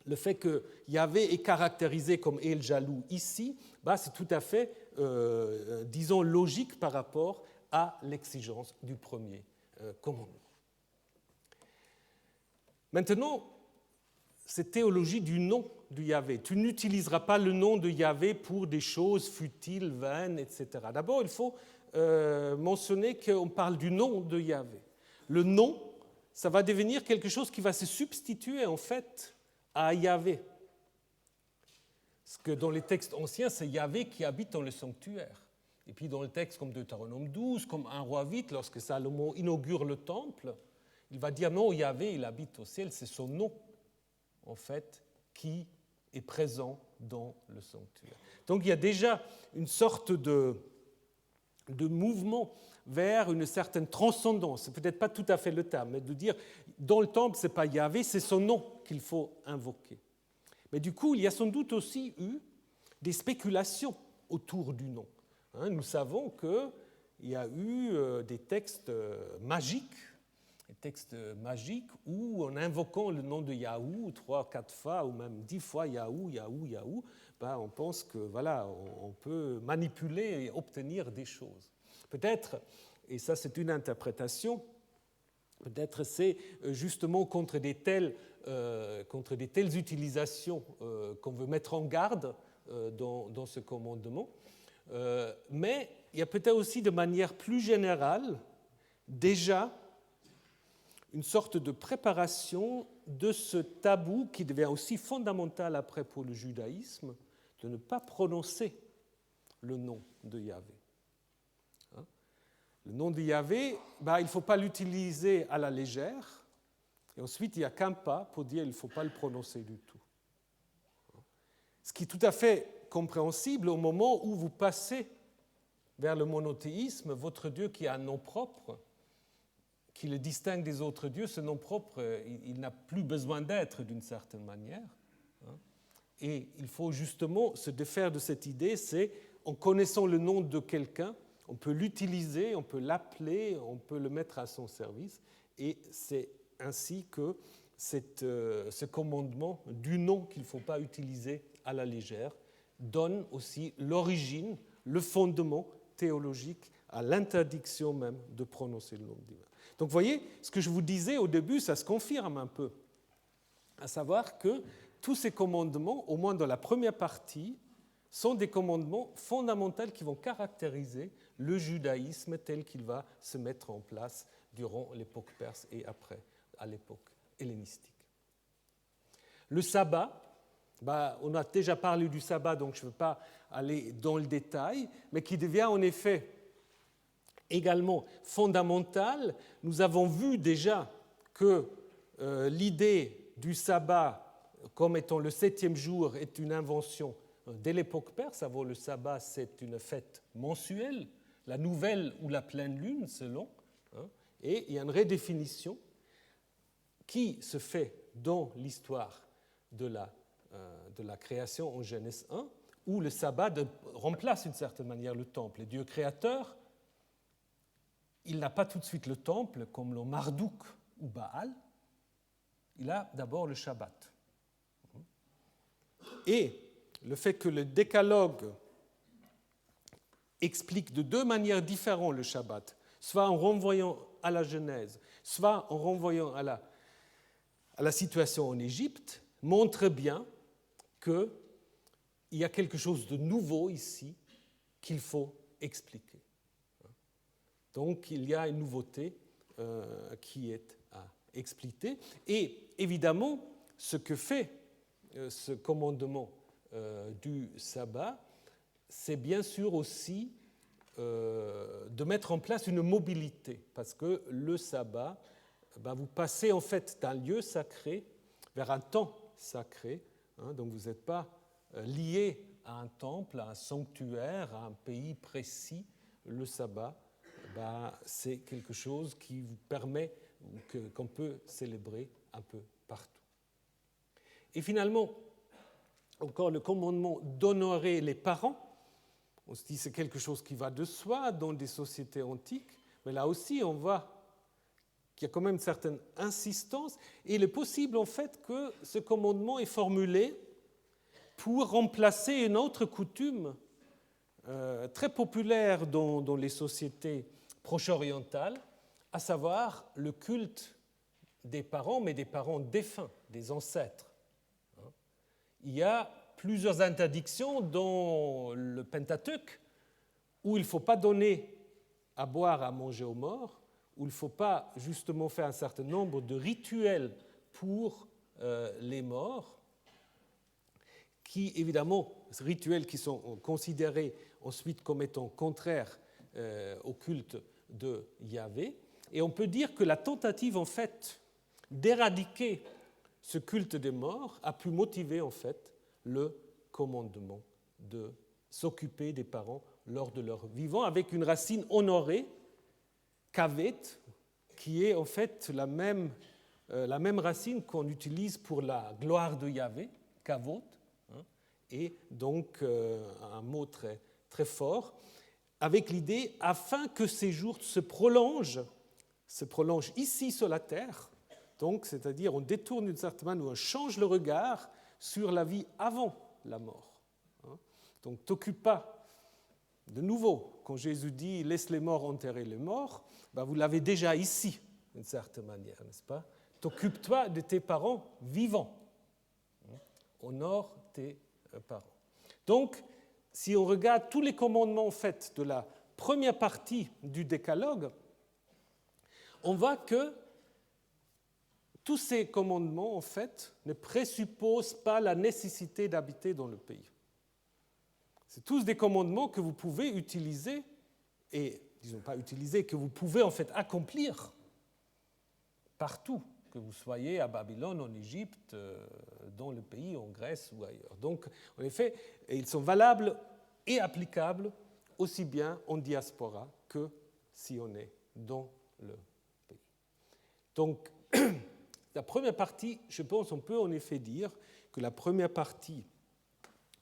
le fait que Yahvé est caractérisé comme El Jaloux ici, c'est tout à fait, disons, logique par rapport à l'exigence du premier commandement. Maintenant, cette théologie du nom de Yahvé. Tu n'utiliseras pas le nom de Yahvé pour des choses futiles, vaines, etc. D'abord, il faut mentionner qu'on parle du nom de Yahvé. Le nom, ça va devenir quelque chose qui va se substituer en fait à Yahvé. Parce que dans les textes anciens, c'est Yahvé qui habite dans le sanctuaire. Et puis dans le texte comme Deutéronome 12, comme 1 Roi 8, lorsque Salomon inaugure le temple, il va dire non, Yahvé, il habite au ciel, c'est son nom, en fait, qui est présent dans le sanctuaire. Donc il y a déjà une sorte de mouvement vers une certaine transcendance, c'est peut-être pas tout à fait le terme, mais de dire dans le temple, ce n'est pas Yahvé, c'est son nom qu'il faut invoquer. Mais du coup, il y a sans doute aussi eu des spéculations autour du nom. Nous savons qu'il y a eu des textes magiques où, en invoquant le nom de Yahou 3, 4 fois, ou même 10 fois Yahou, on pense que voilà, on peut manipuler et obtenir des choses. Peut-être, et ça c'est une interprétation, peut-être c'est justement contre des telles utilisations qu'on veut mettre en garde dans ce commandement. Mais il y a peut-être aussi de manière plus générale déjà une sorte de préparation de ce tabou qui devient aussi fondamental après pour le judaïsme, de ne pas prononcer le nom de Yahvé. Le nom de Yahvé, il ne faut pas l'utiliser à la légère, et ensuite il n'y a qu'un pas pour dire qu'il ne faut pas le prononcer du tout. Ce qui est tout à fait compréhensible au moment où vous passez vers le monothéisme, votre Dieu qui a un nom propre, qui le distingue des autres dieux, ce nom propre, il n'a plus besoin d'être d'une certaine manière. Et il faut justement se défaire de cette idée, c'est en connaissant le nom de quelqu'un, on peut l'utiliser, on peut l'appeler, on peut le mettre à son service, et c'est ainsi que ce commandement du nom qu'il ne faut pas utiliser à la légère donne aussi l'origine, le fondement théologique à l'interdiction même de prononcer le nom divin. Donc vous voyez, ce que je vous disais au début, ça se confirme un peu, à savoir que tous ces commandements, au moins dans la première partie, sont des commandements fondamentaux qui vont caractériser le judaïsme tel qu'il va se mettre en place durant l'époque perse et après, à l'époque hellénistique. Le sabbat, on a déjà parlé du sabbat, donc je ne veux pas aller dans le détail, mais qui devient en effet également fondamental. Nous avons vu déjà que l'idée du sabbat comme étant le 7e jour est une invention dès l'époque perse. Avant le sabbat, c'est une fête mensuelle, la nouvelle ou la pleine lune, selon. Et il y a une redéfinition qui se fait dans l'histoire de la création en Genèse 1, où le sabbat remplace d'une certaine manière le temple. Le Dieu créateur, il n'a pas tout de suite le temple comme le Marduk ou Baal, il a d'abord le Shabbat. Et le fait que le décalogue explique de deux manières différentes le Shabbat, soit en renvoyant à la Genèse, soit en renvoyant à la situation en Égypte, montre bien qu'il y a quelque chose de nouveau ici qu'il faut expliquer. Donc il y a une nouveauté qui est à expliquer. Et évidemment, ce que fait ce commandement du sabbat, c'est bien sûr aussi de mettre en place une mobilité, parce que le sabbat, vous passez en fait d'un lieu sacré vers un temps sacré. Donc vous n'êtes pas lié à un temple, à un sanctuaire, à un pays précis. Le sabbat, c'est quelque chose qui vous permet, qu'on peut célébrer un peu partout. Et finalement, encore le commandement d'honorer les parents. On se dit que c'est quelque chose qui va de soi dans des sociétés antiques, mais là aussi on voit qu'il y a quand même une certaine insistance, et il est possible en fait que ce commandement est formulé pour remplacer une autre coutume très populaire dans les sociétés proche-orientales, à savoir le culte des parents, mais des parents défunts, des ancêtres. Il y a plusieurs interdictions dans le Pentateuque où il ne faut pas donner à boire, à manger aux morts, où il ne faut pas justement faire un certain nombre de rituels pour les morts, qui évidemment, ces rituels qui sont considérés ensuite comme étant contraires au culte de Yahvé. Et on peut dire que la tentative en fait d'éradiquer ce culte des morts a pu motiver en fait le commandement de s'occuper des parents lors de leur vivant, avec une racine honorée, kavet, qui est en fait la même racine qu'on utilise pour la gloire de Yahvé, kavod, et donc un mot très, très fort, avec l'idée, afin que ces jours se prolongent ici sur la terre, donc c'est-à-dire on détourne d'une certaine manière, on change le regard sur la vie avant la mort. Donc, t'occupe pas. De nouveau, quand Jésus dit « laisse les morts enterrer les morts », vous l'avez déjà ici, d'une certaine manière, n'est-ce pas? T'occupe-toi de tes parents vivants. Honore tes parents. Donc, si on regarde tous les commandements en fait, de la première partie du décalogue, on voit que tous ces commandements, en fait, ne présupposent pas la nécessité d'habiter dans le pays. C'est tous des commandements que vous pouvez utiliser, et, disons pas utiliser, que vous pouvez en fait accomplir partout, que vous soyez à Babylone, en Égypte, dans le pays, en Grèce ou ailleurs. Donc, en effet, ils sont valables et applicables aussi bien en diaspora que si on est dans le pays. Donc, la première partie, je pense, on peut en effet dire que la première partie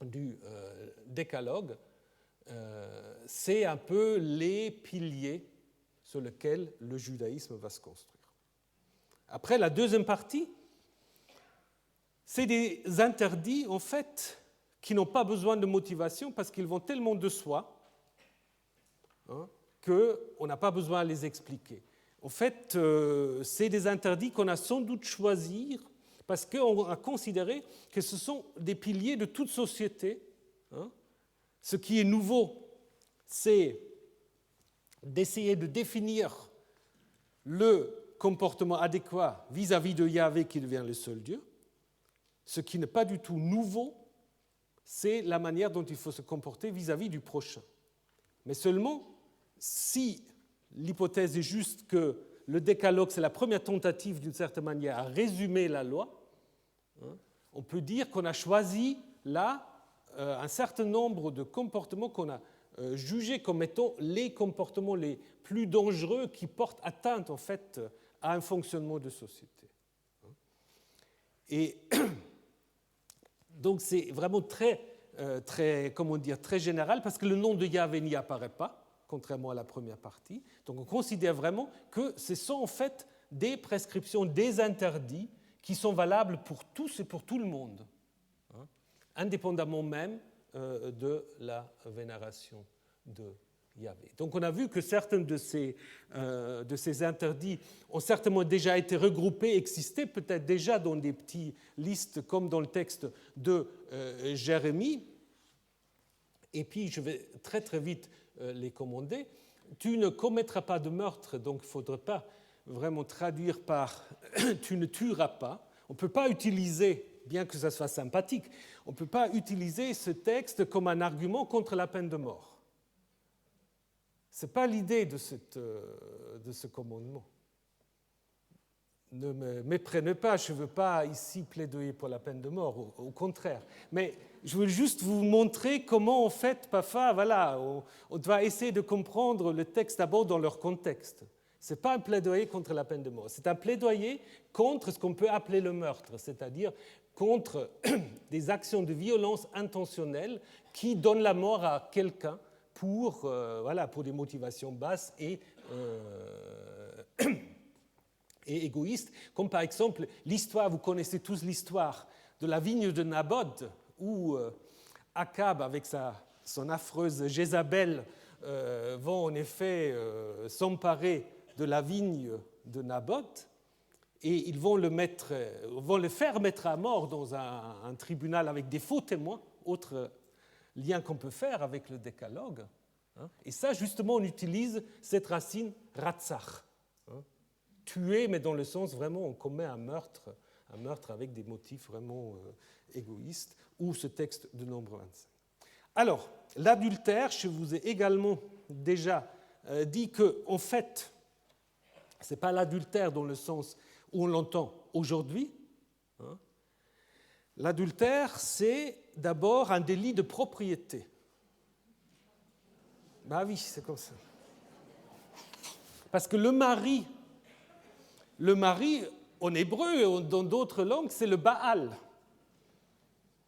du décalogue, c'est un peu les piliers sur lesquels le judaïsme va se construire. Après, la deuxième partie, c'est des interdits, en fait, qui n'ont pas besoin de motivation parce qu'ils vont tellement de soi qu'on n'a pas besoin de les expliquer. En fait, c'est des interdits qu'on a sans doute choisis parce qu'on a considéré que ce sont des piliers de toute société. Ce qui est nouveau, c'est d'essayer de définir le comportement adéquat vis-à-vis de Yahvé qui devient le seul Dieu. Ce qui n'est pas du tout nouveau, c'est la manière dont il faut se comporter vis-à-vis du prochain. Mais seulement si l'hypothèse est juste que le décalogue, c'est la première tentative, d'une certaine manière, à résumer la loi, on peut dire qu'on a choisi là un certain nombre de comportements qu'on a jugés comme étant les comportements les plus dangereux qui portent atteinte, en fait, à un fonctionnement de société. Et donc, c'est vraiment très général, parce que le nom de Yahvé n'y apparaît pas, contrairement à la première partie. Donc on considère vraiment que ce sont en fait des prescriptions, des interdits qui sont valables pour tous et pour tout le monde, indépendamment même de la vénération de Yahvé. Donc on a vu que certains de ces interdits ont certainement déjà été regroupés, existaient peut-être déjà dans des petites listes comme dans le texte de Jérémie. Et puis je vais très très vite les commander. Tu ne commettras pas de meurtre, donc il ne faudrait pas vraiment traduire par tu ne tueras pas. On ne peut pas utiliser, bien que ça soit sympathique, on ne peut pas utiliser ce texte comme un argument contre la peine de mort. Ce n'est pas l'idée de ce commandement. ne me méprenez pas, je ne veux pas ici plaidoyer pour la peine de mort, au contraire. Mais je veux juste vous montrer comment, en fait, parfois, voilà, on doit essayer de comprendre le texte d'abord dans leur contexte. Ce n'est pas un plaidoyer contre la peine de mort, c'est un plaidoyer contre ce qu'on peut appeler le meurtre, c'est-à-dire contre des actions de violence intentionnelles qui donnent la mort à quelqu'un pour des motivations basses et égoïstes, comme par exemple l'histoire, vous connaissez tous l'histoire de la vigne de Naboth, où Akab, avec son affreuse Jézabel, vont en effet s'emparer de la vigne de Naboth, et ils vont le faire mettre à mort dans un tribunal avec des faux témoins, autre lien qu'on peut faire avec le décalogue. Et ça, justement, on utilise cette racine ratzach, tuer, mais dans le sens vraiment, on commet un meurtre avec des motifs vraiment égoïstes, ou ce texte de Nombre 25. Alors, l'adultère, je vous ai également déjà dit que, en fait, ce n'est pas l'adultère dans le sens où on l'entend aujourd'hui. L'adultère, c'est d'abord un délit de propriété. Ben oui, c'est comme ça. Parce que le mari, en hébreu et dans d'autres langues, c'est le Baal.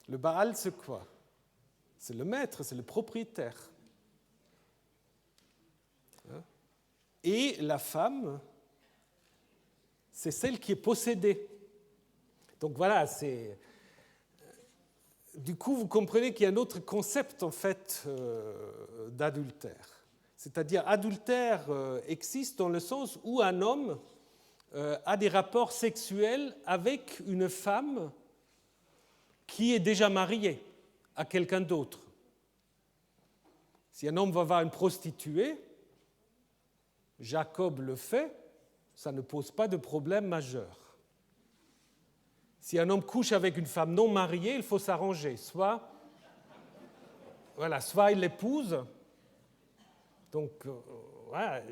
Le Baal, c'est quoi? C'est le maître, c'est le propriétaire. Et la femme, c'est celle qui est possédée. Donc voilà, du coup, vous comprenez qu'il y a un autre concept, en fait, d'adultère. C'est-à-dire, adultère existe dans le sens où un homme a des rapports sexuels avec une femme qui est déjà mariée à quelqu'un d'autre. Si un homme va voir une prostituée, Jacob le fait, ça ne pose pas de problème majeur. Si un homme couche avec une femme non mariée, il faut s'arranger. Soit il l'épouse. Donc, voilà.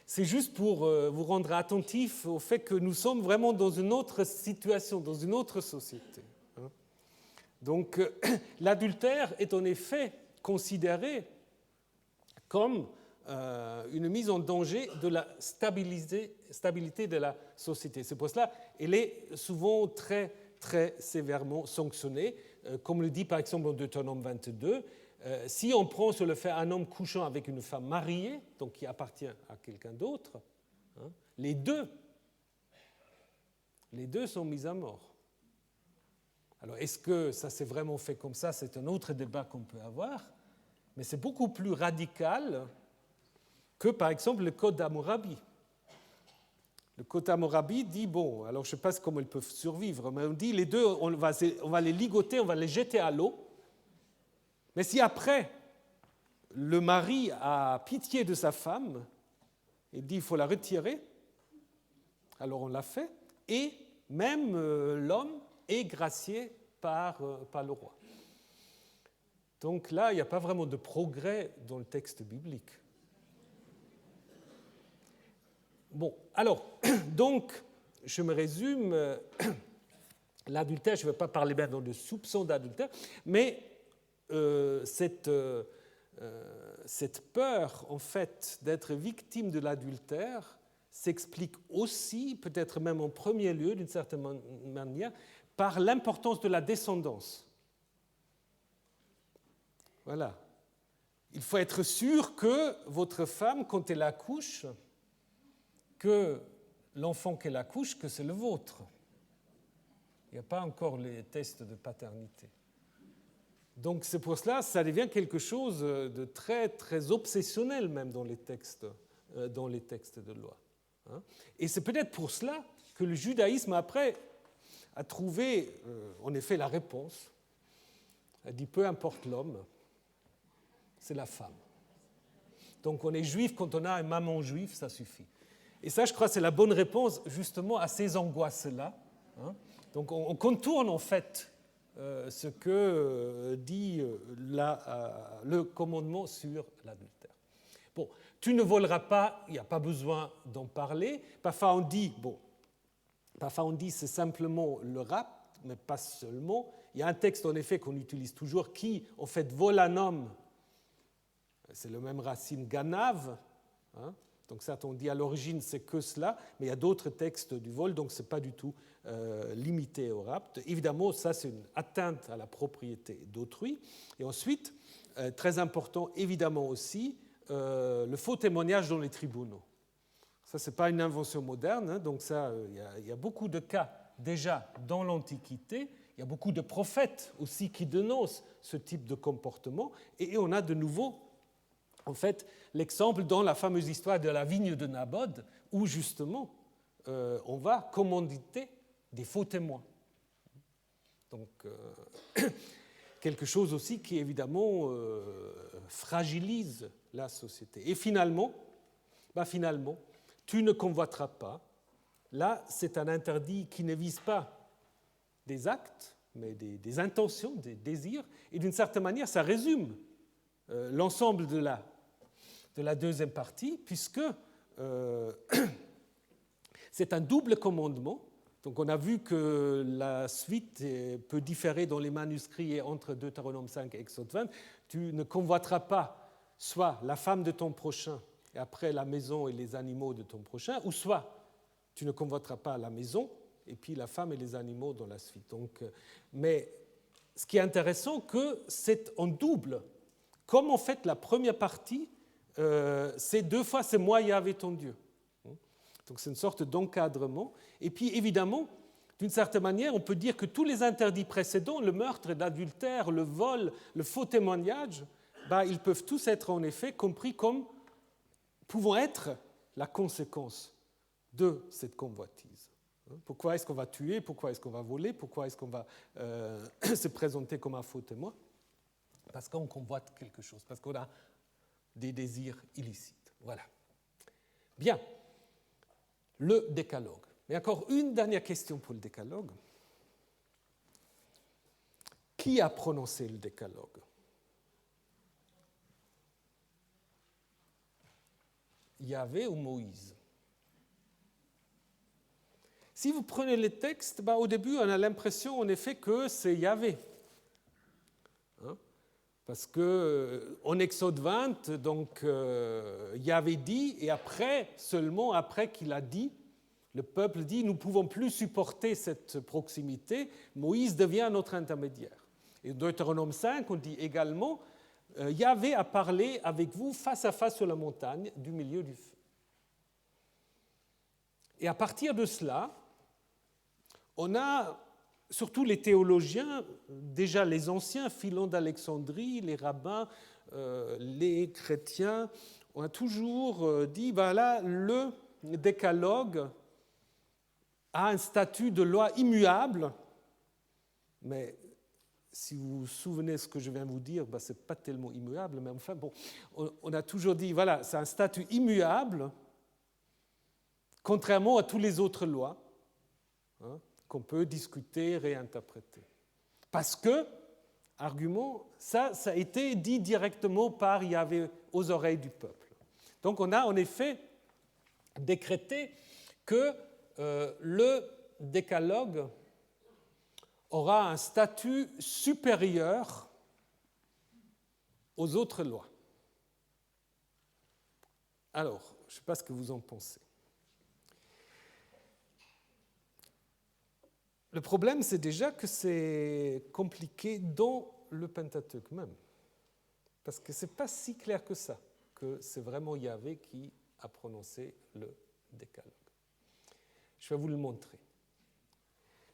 C'est juste pour vous rendre attentif au fait que nous sommes vraiment dans une autre situation, dans une autre société. Donc, l'adultère est en effet considéré comme une mise en danger de la stabilité de la société. C'est pour cela qu'elle est souvent très, très sévèrement sanctionnée. Comme le dit par exemple en Deutéronome 22, si on prend sur le fait un homme couchant avec une femme mariée, donc qui appartient à quelqu'un d'autre, les deux sont mis à mort. Alors, est-ce que ça s'est vraiment fait comme ça? C'est un autre débat qu'on peut avoir, mais c'est beaucoup plus radical que, par exemple, le Code d'Hammurabi. Le Code d'Hammurabi dit, bon, alors je ne sais pas comment ils peuvent survivre, mais on dit, les deux, on va les ligoter, on va les jeter à l'eau, mais si après, le mari a pitié de sa femme, et dit, il faut la retirer, alors on l'a fait, et même l'homme est gracié par le roi. Donc là, il n'y a pas vraiment de progrès dans le texte biblique. Bon, alors, donc, je me résume, l'adultère, je ne vais pas parler maintenant de soupçon d'adultère, mais cette peur, en fait, d'être victime de l'adultère s'explique aussi, peut-être même en premier lieu, d'une certaine manière, par l'importance de la descendance. Voilà. Il faut être sûr que votre femme, quand elle accouche, que l'enfant qu'elle accouche, que c'est le vôtre. Il n'y a pas encore les tests de paternité. Donc c'est pour cela que ça devient quelque chose de très, très obsessionnel même dans les textes de loi. Et c'est peut-être pour cela que le judaïsme, après, a trouvé, en effet, la réponse. Elle dit, peu importe l'homme, c'est la femme. Donc on est juif, quand on a une maman juive, ça suffit. Et ça, je crois, c'est la bonne réponse, justement, à ces angoisses-là. Donc on contourne, en fait, ce que dit le commandement sur l'adultère. Bon, tu ne voleras pas, il n'y a pas besoin d'en parler. Parfois on dit, bon, Parfois on dit c'est simplement le rapt, mais pas seulement. Il y a un texte en effet qu'on utilise toujours qui en fait volanum, c'est le même racine ganav, hein. Donc ça on dit à l'origine c'est que cela, mais il y a d'autres textes du vol, donc ce n'est pas du tout limité au rapt. Évidemment ça c'est une atteinte à la propriété d'autrui. Et ensuite, très important évidemment aussi, le faux témoignage dans les tribunaux. Ça, ce n'est pas une invention moderne, hein, donc ça, il y a beaucoup de cas déjà dans l'Antiquité, il y a beaucoup de prophètes aussi qui dénoncent ce type de comportement, et on a de nouveau, en fait, l'exemple dans la fameuse histoire de la vigne de Nabod, où justement, on va commanditer des faux témoins. Donc, quelque chose aussi qui, évidemment, fragilise la société. Et finalement, tu ne convoiteras pas. Là, c'est un interdit qui ne vise pas des actes, mais des intentions, des désirs. Et d'une certaine manière, ça résume l'ensemble de la deuxième partie, puisque c'est un double commandement. Donc on a vu que la suite peut différer dans les manuscrits et entre Deutéronome 5 et Exode 20. Tu ne convoiteras pas soit la femme de ton prochain, et après la maison et les animaux de ton prochain, ou soit tu ne convoiteras pas la maison, et puis la femme et les animaux dans la suite. Donc, mais ce qui est intéressant, que c'est en double. Comme en fait la première partie, c'est deux fois, c'est moi Yahvé ton Dieu. Donc c'est une sorte d'encadrement. Et puis évidemment, d'une certaine manière, on peut dire que tous les interdits précédents, le meurtre, l'adultère, le vol, le faux témoignage, ils peuvent tous être en effet compris comme pouvant être la conséquence de cette convoitise. Pourquoi est-ce qu'on va tuer? Pourquoi est-ce qu'on va voler? Pourquoi est-ce qu'on va se présenter comme un faux témoin? Parce qu'on convoite quelque chose, parce qu'on a des désirs illicites. Voilà. Bien. Le décalogue. Mais encore une dernière question pour le décalogue. Qui a prononcé le décalogue? Yahvé ou Moïse? Si vous prenez les textes, au début, on a l'impression, en effet, que c'est Yahvé. Hein? Parce qu'en Exode 20, donc, Yahvé dit, et après, seulement après qu'il a dit, le peuple dit, nous ne pouvons plus supporter cette proximité, Moïse devient notre intermédiaire. Et dans Deutéronome 5, on dit également, Yahvé a parlé avec vous face à face sur la montagne du milieu du feu. Et à partir de cela, on a, surtout les théologiens, déjà les anciens, Philon d'Alexandrie, les rabbins, les chrétiens, on a toujours dit, voilà, le décalogue a un statut de loi immuable, mais si vous vous souvenez de ce que je viens de vous dire, ce n'est pas tellement immuable, mais enfin, bon, on a toujours dit, voilà, c'est un statut immuable, contrairement à toutes les autres lois, hein, qu'on peut discuter, réinterpréter. Parce que, argument, ça a été dit directement par Yahvé aux oreilles du peuple. Donc on a en effet décrété que le décalogue aura un statut supérieur aux autres lois. Alors, je ne sais pas ce que vous en pensez. Le problème, c'est déjà que c'est compliqué dans le Pentateuque même. Parce que ce n'est pas si clair que ça, que c'est vraiment Yahvé qui a prononcé le décalogue. Je vais vous le montrer.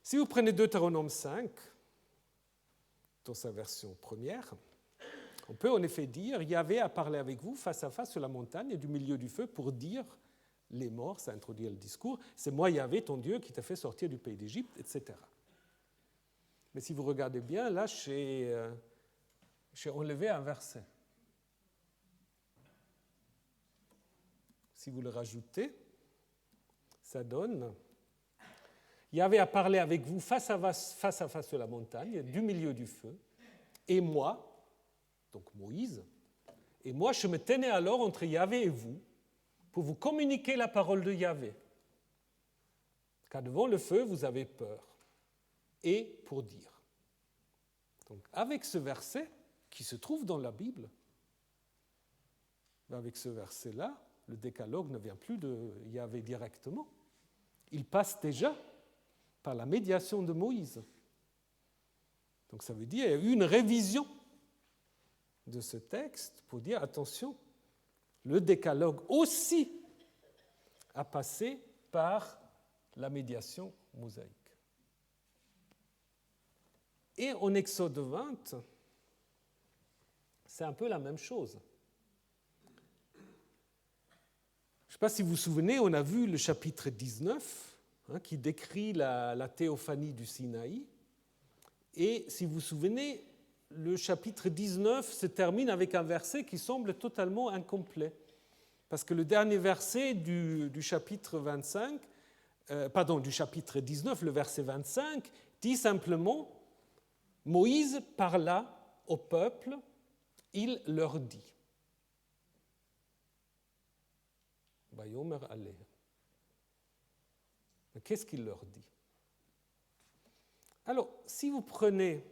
Si vous prenez Deutéronome 5, dans sa version première, on peut en effet dire « Yahvé a parlé avec vous face à face sur la montagne et du milieu du feu pour dire « les morts », ça introduit le discours, « c'est moi Yahvé, ton Dieu, qui t'a fait sortir du pays d'Égypte, etc. » Mais si vous regardez bien, là, j'ai enlevé un verset. Si vous le rajoutez, ça donne « Yahvé a parlé avec vous face à face sur la montagne, du milieu du feu, et moi, donc Moïse, et moi je me tenais alors entre Yahvé et vous, pour vous communiquer la parole de Yahvé. car devant le feu, vous avez peur. Et pour dire. Donc, avec ce verset, qui se trouve dans la Bible, avec ce verset-là, le décalogue ne vient plus de Yahvé directement. Il passe déjà par la médiation de Moïse. Donc ça veut dire qu'il y a eu une révision de ce texte pour dire, attention, le décalogue aussi a passé par la médiation mosaïque. Et en Exode 20, c'est un peu la même chose. Je ne sais pas si vous vous souvenez, on a vu le chapitre 19 qui décrit la théophanie du Sinaï. Et si vous vous souvenez, le chapitre 19 se termine avec un verset qui semble totalement incomplet. Parce que le dernier verset du chapitre 25, du chapitre 19, le verset 25, dit simplement « Moïse parla au peuple, il leur dit ». Bayomer Aleh. Qu'est-ce qu'il leur dit? Alors, si vous prenez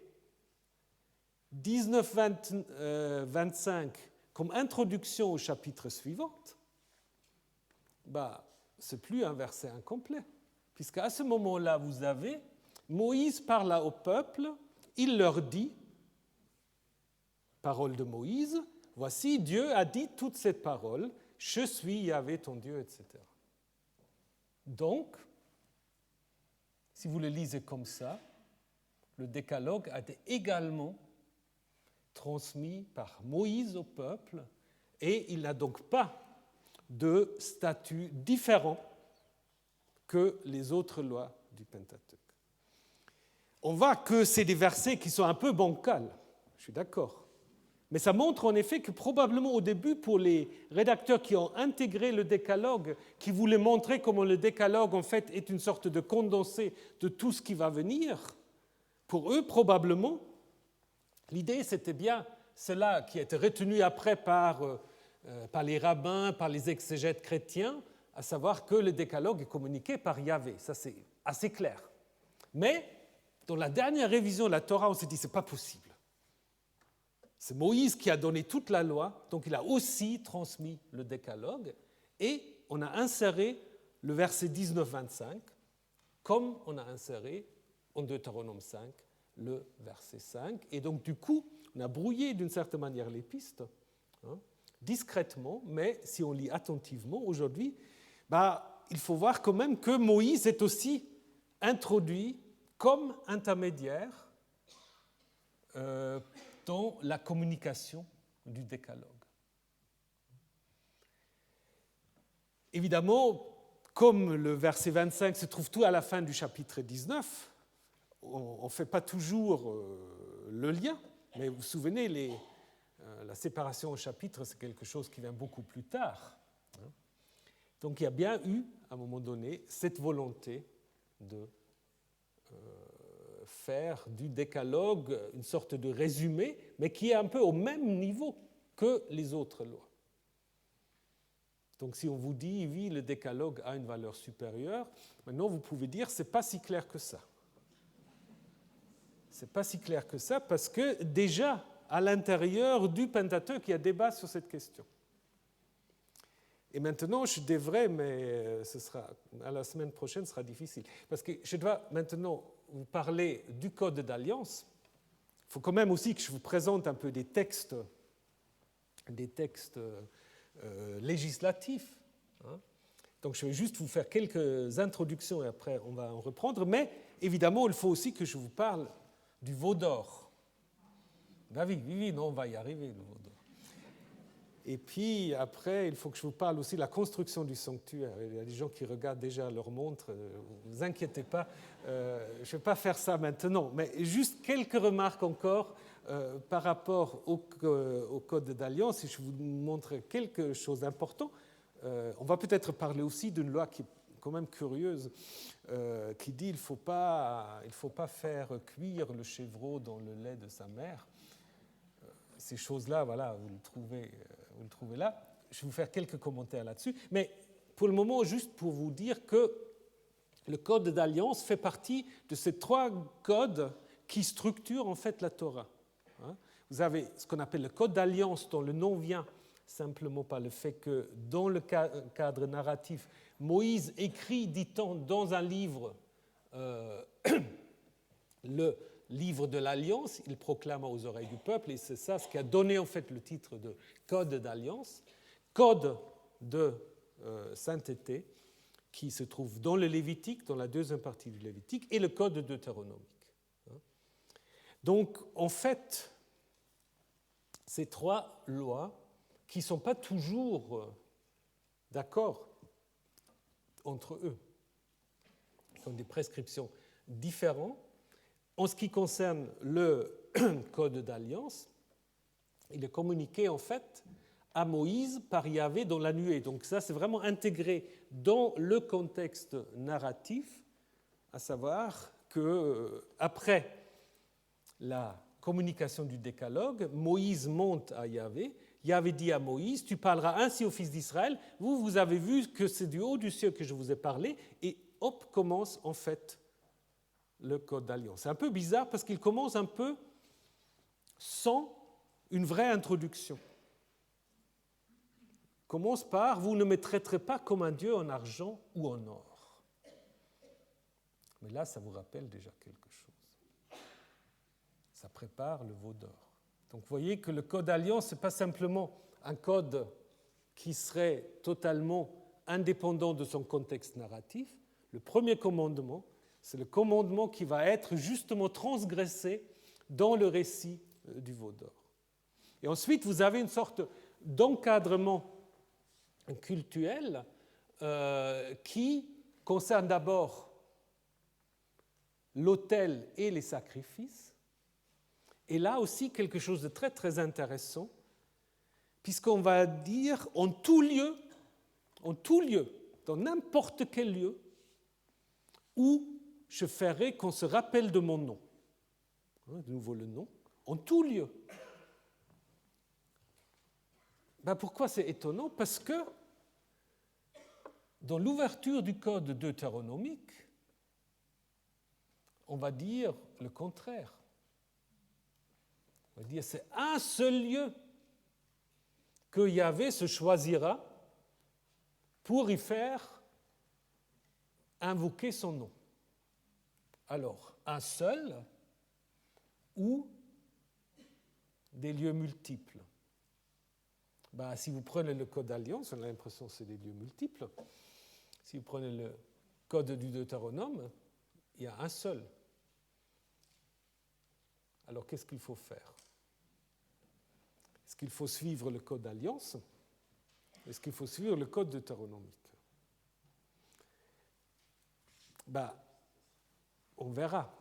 19-25 comme introduction au chapitre suivant, ce n'est plus un verset incomplet, puisqu'à ce moment-là, vous avez Moïse parla au peuple, il leur dit, parole de Moïse, voici, Dieu a dit toute cette parole, je suis Yahvé ton Dieu, etc. Donc, si vous le lisez comme ça, le décalogue a été également transmis par Moïse au peuple et il n'a donc pas de statut différent que les autres lois du Pentateuque. On voit que c'est des versets qui sont un peu bancals, je suis d'accord. Mais ça montre en effet que probablement au début, pour les rédacteurs qui ont intégré le décalogue, qui voulaient montrer comment le décalogue en fait est une sorte de condensé de tout ce qui va venir, pour eux probablement, l'idée c'était bien cela qui a été retenu après par les rabbins, par les exégètes chrétiens, à savoir que le décalogue est communiqué par Yahvé. Ça c'est assez clair. Mais dans la dernière révision de la Torah, on s'est dit c'est pas possible. C'est Moïse qui a donné toute la loi, donc il a aussi transmis le décalogue, et on a inséré le verset 19-25, comme on a inséré en Deutéronome 5 le verset 5. Et donc du coup, on a brouillé d'une certaine manière les pistes, discrètement, mais si on lit attentivement aujourd'hui, il faut voir quand même que Moïse est aussi introduit comme intermédiaire dans la communication du décalogue. Évidemment, comme le verset 25 se trouve tout à la fin du chapitre 19, on ne fait pas toujours le lien, mais vous vous souvenez, la séparation au chapitre, c'est quelque chose qui vient beaucoup plus tard. Donc il y a bien eu, à un moment donné, cette volonté de faire du décalogue une sorte de résumé, mais qui est un peu au même niveau que les autres lois. Donc si on vous dit, oui, le décalogue a une valeur supérieure, maintenant vous pouvez dire, c'est pas si clair que ça. C'est pas si clair que ça, parce que déjà, à l'intérieur du Pentateuque, il y a débat sur cette question. Et maintenant, je devrais, mais ce sera, à la semaine prochaine, ce sera difficile, parce que je dois maintenant vous parler du Code d'Alliance. Il faut quand même aussi que je vous présente un peu des textes législatifs. Donc je vais juste vous faire quelques introductions et après on va en reprendre. Mais évidemment, il faut aussi que je vous parle du veau d'or. Oui, non, on va y arriver, le veau d'or. Et puis après, il faut que je vous parle aussi de la construction du sanctuaire. Il y a des gens qui regardent déjà leur montre, ne vous inquiétez pas, je ne vais pas faire ça maintenant, mais juste quelques remarques encore par rapport au Code d'Alliance, et je vous montre quelque chose d'important. On va peut-être parler aussi d'une loi qui est quand même curieuse, qui dit qu'il ne faut pas faire cuire le chevreau dans le lait de sa mère. Ces choses-là, voilà, vous le trouvez là. Je vais vous faire quelques commentaires là-dessus. Mais pour le moment, juste pour vous dire que le code d'alliance fait partie de ces 3 codes qui structurent en fait la Torah. Vous avez ce qu'on appelle le code d'alliance, dont le nom vient simplement par le fait que dans le cadre narratif, Moïse écrit, dit-on, dans un livre, le livre de l'Alliance, il proclame aux oreilles du peuple, et c'est ça ce qui a donné en fait le titre de Code d'Alliance, Code de sainteté, qui se trouve dans le Lévitique, dans la deuxième partie du Lévitique, et le Code deutéronomique. Donc, en fait, ces 3 lois, qui ne sont pas toujours d'accord entre eux, sont des prescriptions différentes. En ce qui concerne le code d'alliance, il est communiqué en fait à Moïse par Yahvé dans la nuée. Donc ça, c'est vraiment intégré dans le contexte narratif, à savoir qu'après la communication du décalogue, Moïse monte à Yahvé. Yahvé dit à Moïse, tu parleras ainsi aux fils d'Israël, vous avez vu que c'est du haut du ciel que je vous ai parlé, et hop, commence en fait le code d'alliance. C'est un peu bizarre parce qu'il commence un peu sans une vraie introduction. Il commence par « Vous ne me traiterez pas comme un dieu en argent ou en or ». Mais là, ça vous rappelle déjà quelque chose. Ça prépare le veau d'or. Donc vous voyez que le code d'alliance, ce n'est pas simplement un code qui serait totalement indépendant de son contexte narratif. Le premier commandement, c'est le commandement qui va être justement transgressé dans le récit du veau d'or. Et ensuite, vous avez une sorte d'encadrement cultuel qui concerne d'abord l'autel et les sacrifices. Et là aussi, quelque chose de très, très intéressant, puisqu'on va dire en tout lieu, dans n'importe quel lieu, où je ferai qu'on se rappelle de mon nom. De nouveau le nom, en tout lieu. Pourquoi c'est étonnant? Parce que dans l'ouverture du code deutéronomique, on va dire le contraire. On va dire c'est un seul lieu que Yahvé se choisira pour y faire invoquer son nom. Alors, un seul ou des lieux multiples? Si vous prenez le code d'alliance, on a l'impression que c'est des lieux multiples. Si vous prenez le code du Deutéronome, il y a un seul. Alors, qu'est-ce qu'il faut faire? Est-ce qu'il faut suivre le code d'alliance? Est-ce qu'il faut suivre le code deutéronomique? On verra.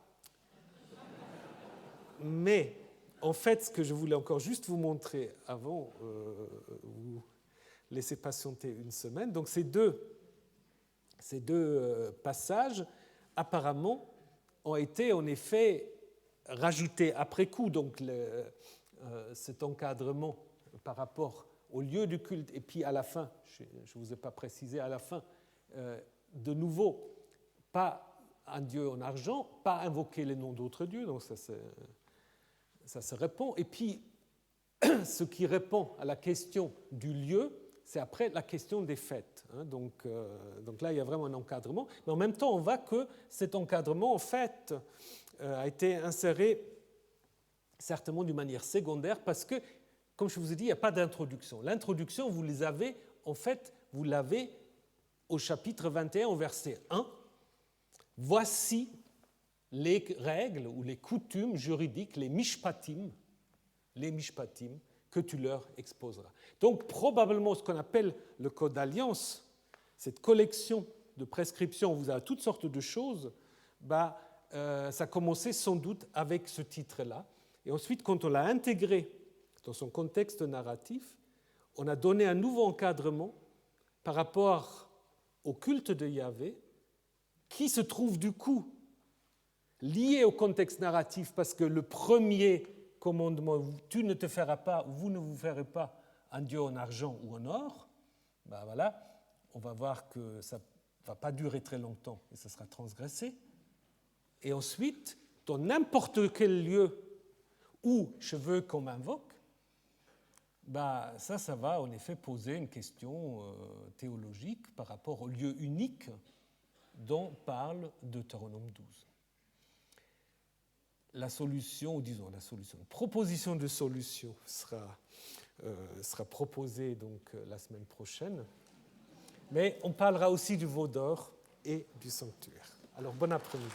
Mais, en fait, ce que je voulais encore juste vous montrer avant, vous laisser patienter une semaine, donc ces deux passages, apparemment, ont été en effet rajoutés après coup, donc cet encadrement par rapport au lieu du culte, et puis à la fin, je ne vous ai pas précisé, à la fin, de nouveau, pas un dieu en argent, pas invoquer les noms d'autres dieux, donc ça se répond. Et puis, ce qui répond à la question du lieu, c'est après la question des fêtes. Donc là, il y a vraiment un encadrement. Mais en même temps, on voit que cet encadrement, en fait, a été inséré certainement d'une manière secondaire parce que, comme je vous ai dit, il n'y a pas d'introduction. L'introduction, vous l'avez au chapitre 21, au verset 1. Voici les règles ou les coutumes juridiques, les mishpatim, que tu leur exposeras. Donc, probablement, ce qu'on appelle le code d'alliance, cette collection de prescriptions, où vous avez toutes sortes de choses, ça commençait sans doute avec ce titre-là. Et ensuite, quand on l'a intégré dans son contexte narratif, on a donné un nouveau encadrement par rapport au culte de Yahvé, qui se trouve du coup lié au contexte narratif, parce que le premier commandement, tu ne te feras pas, vous ne vous ferez pas un dieu en argent ou en or, voilà, on va voir que ça va pas durer très longtemps et ça sera transgressé. Et ensuite, dans n'importe quel lieu où je veux qu'on m'invoque, ça va en effet poser une question théologique par rapport au lieu unique dont parle Deutéronome 12. La solution, une proposition de solution sera proposée donc la semaine prochaine. Mais on parlera aussi du veau d'or et du sanctuaire. Alors, bon après-midi.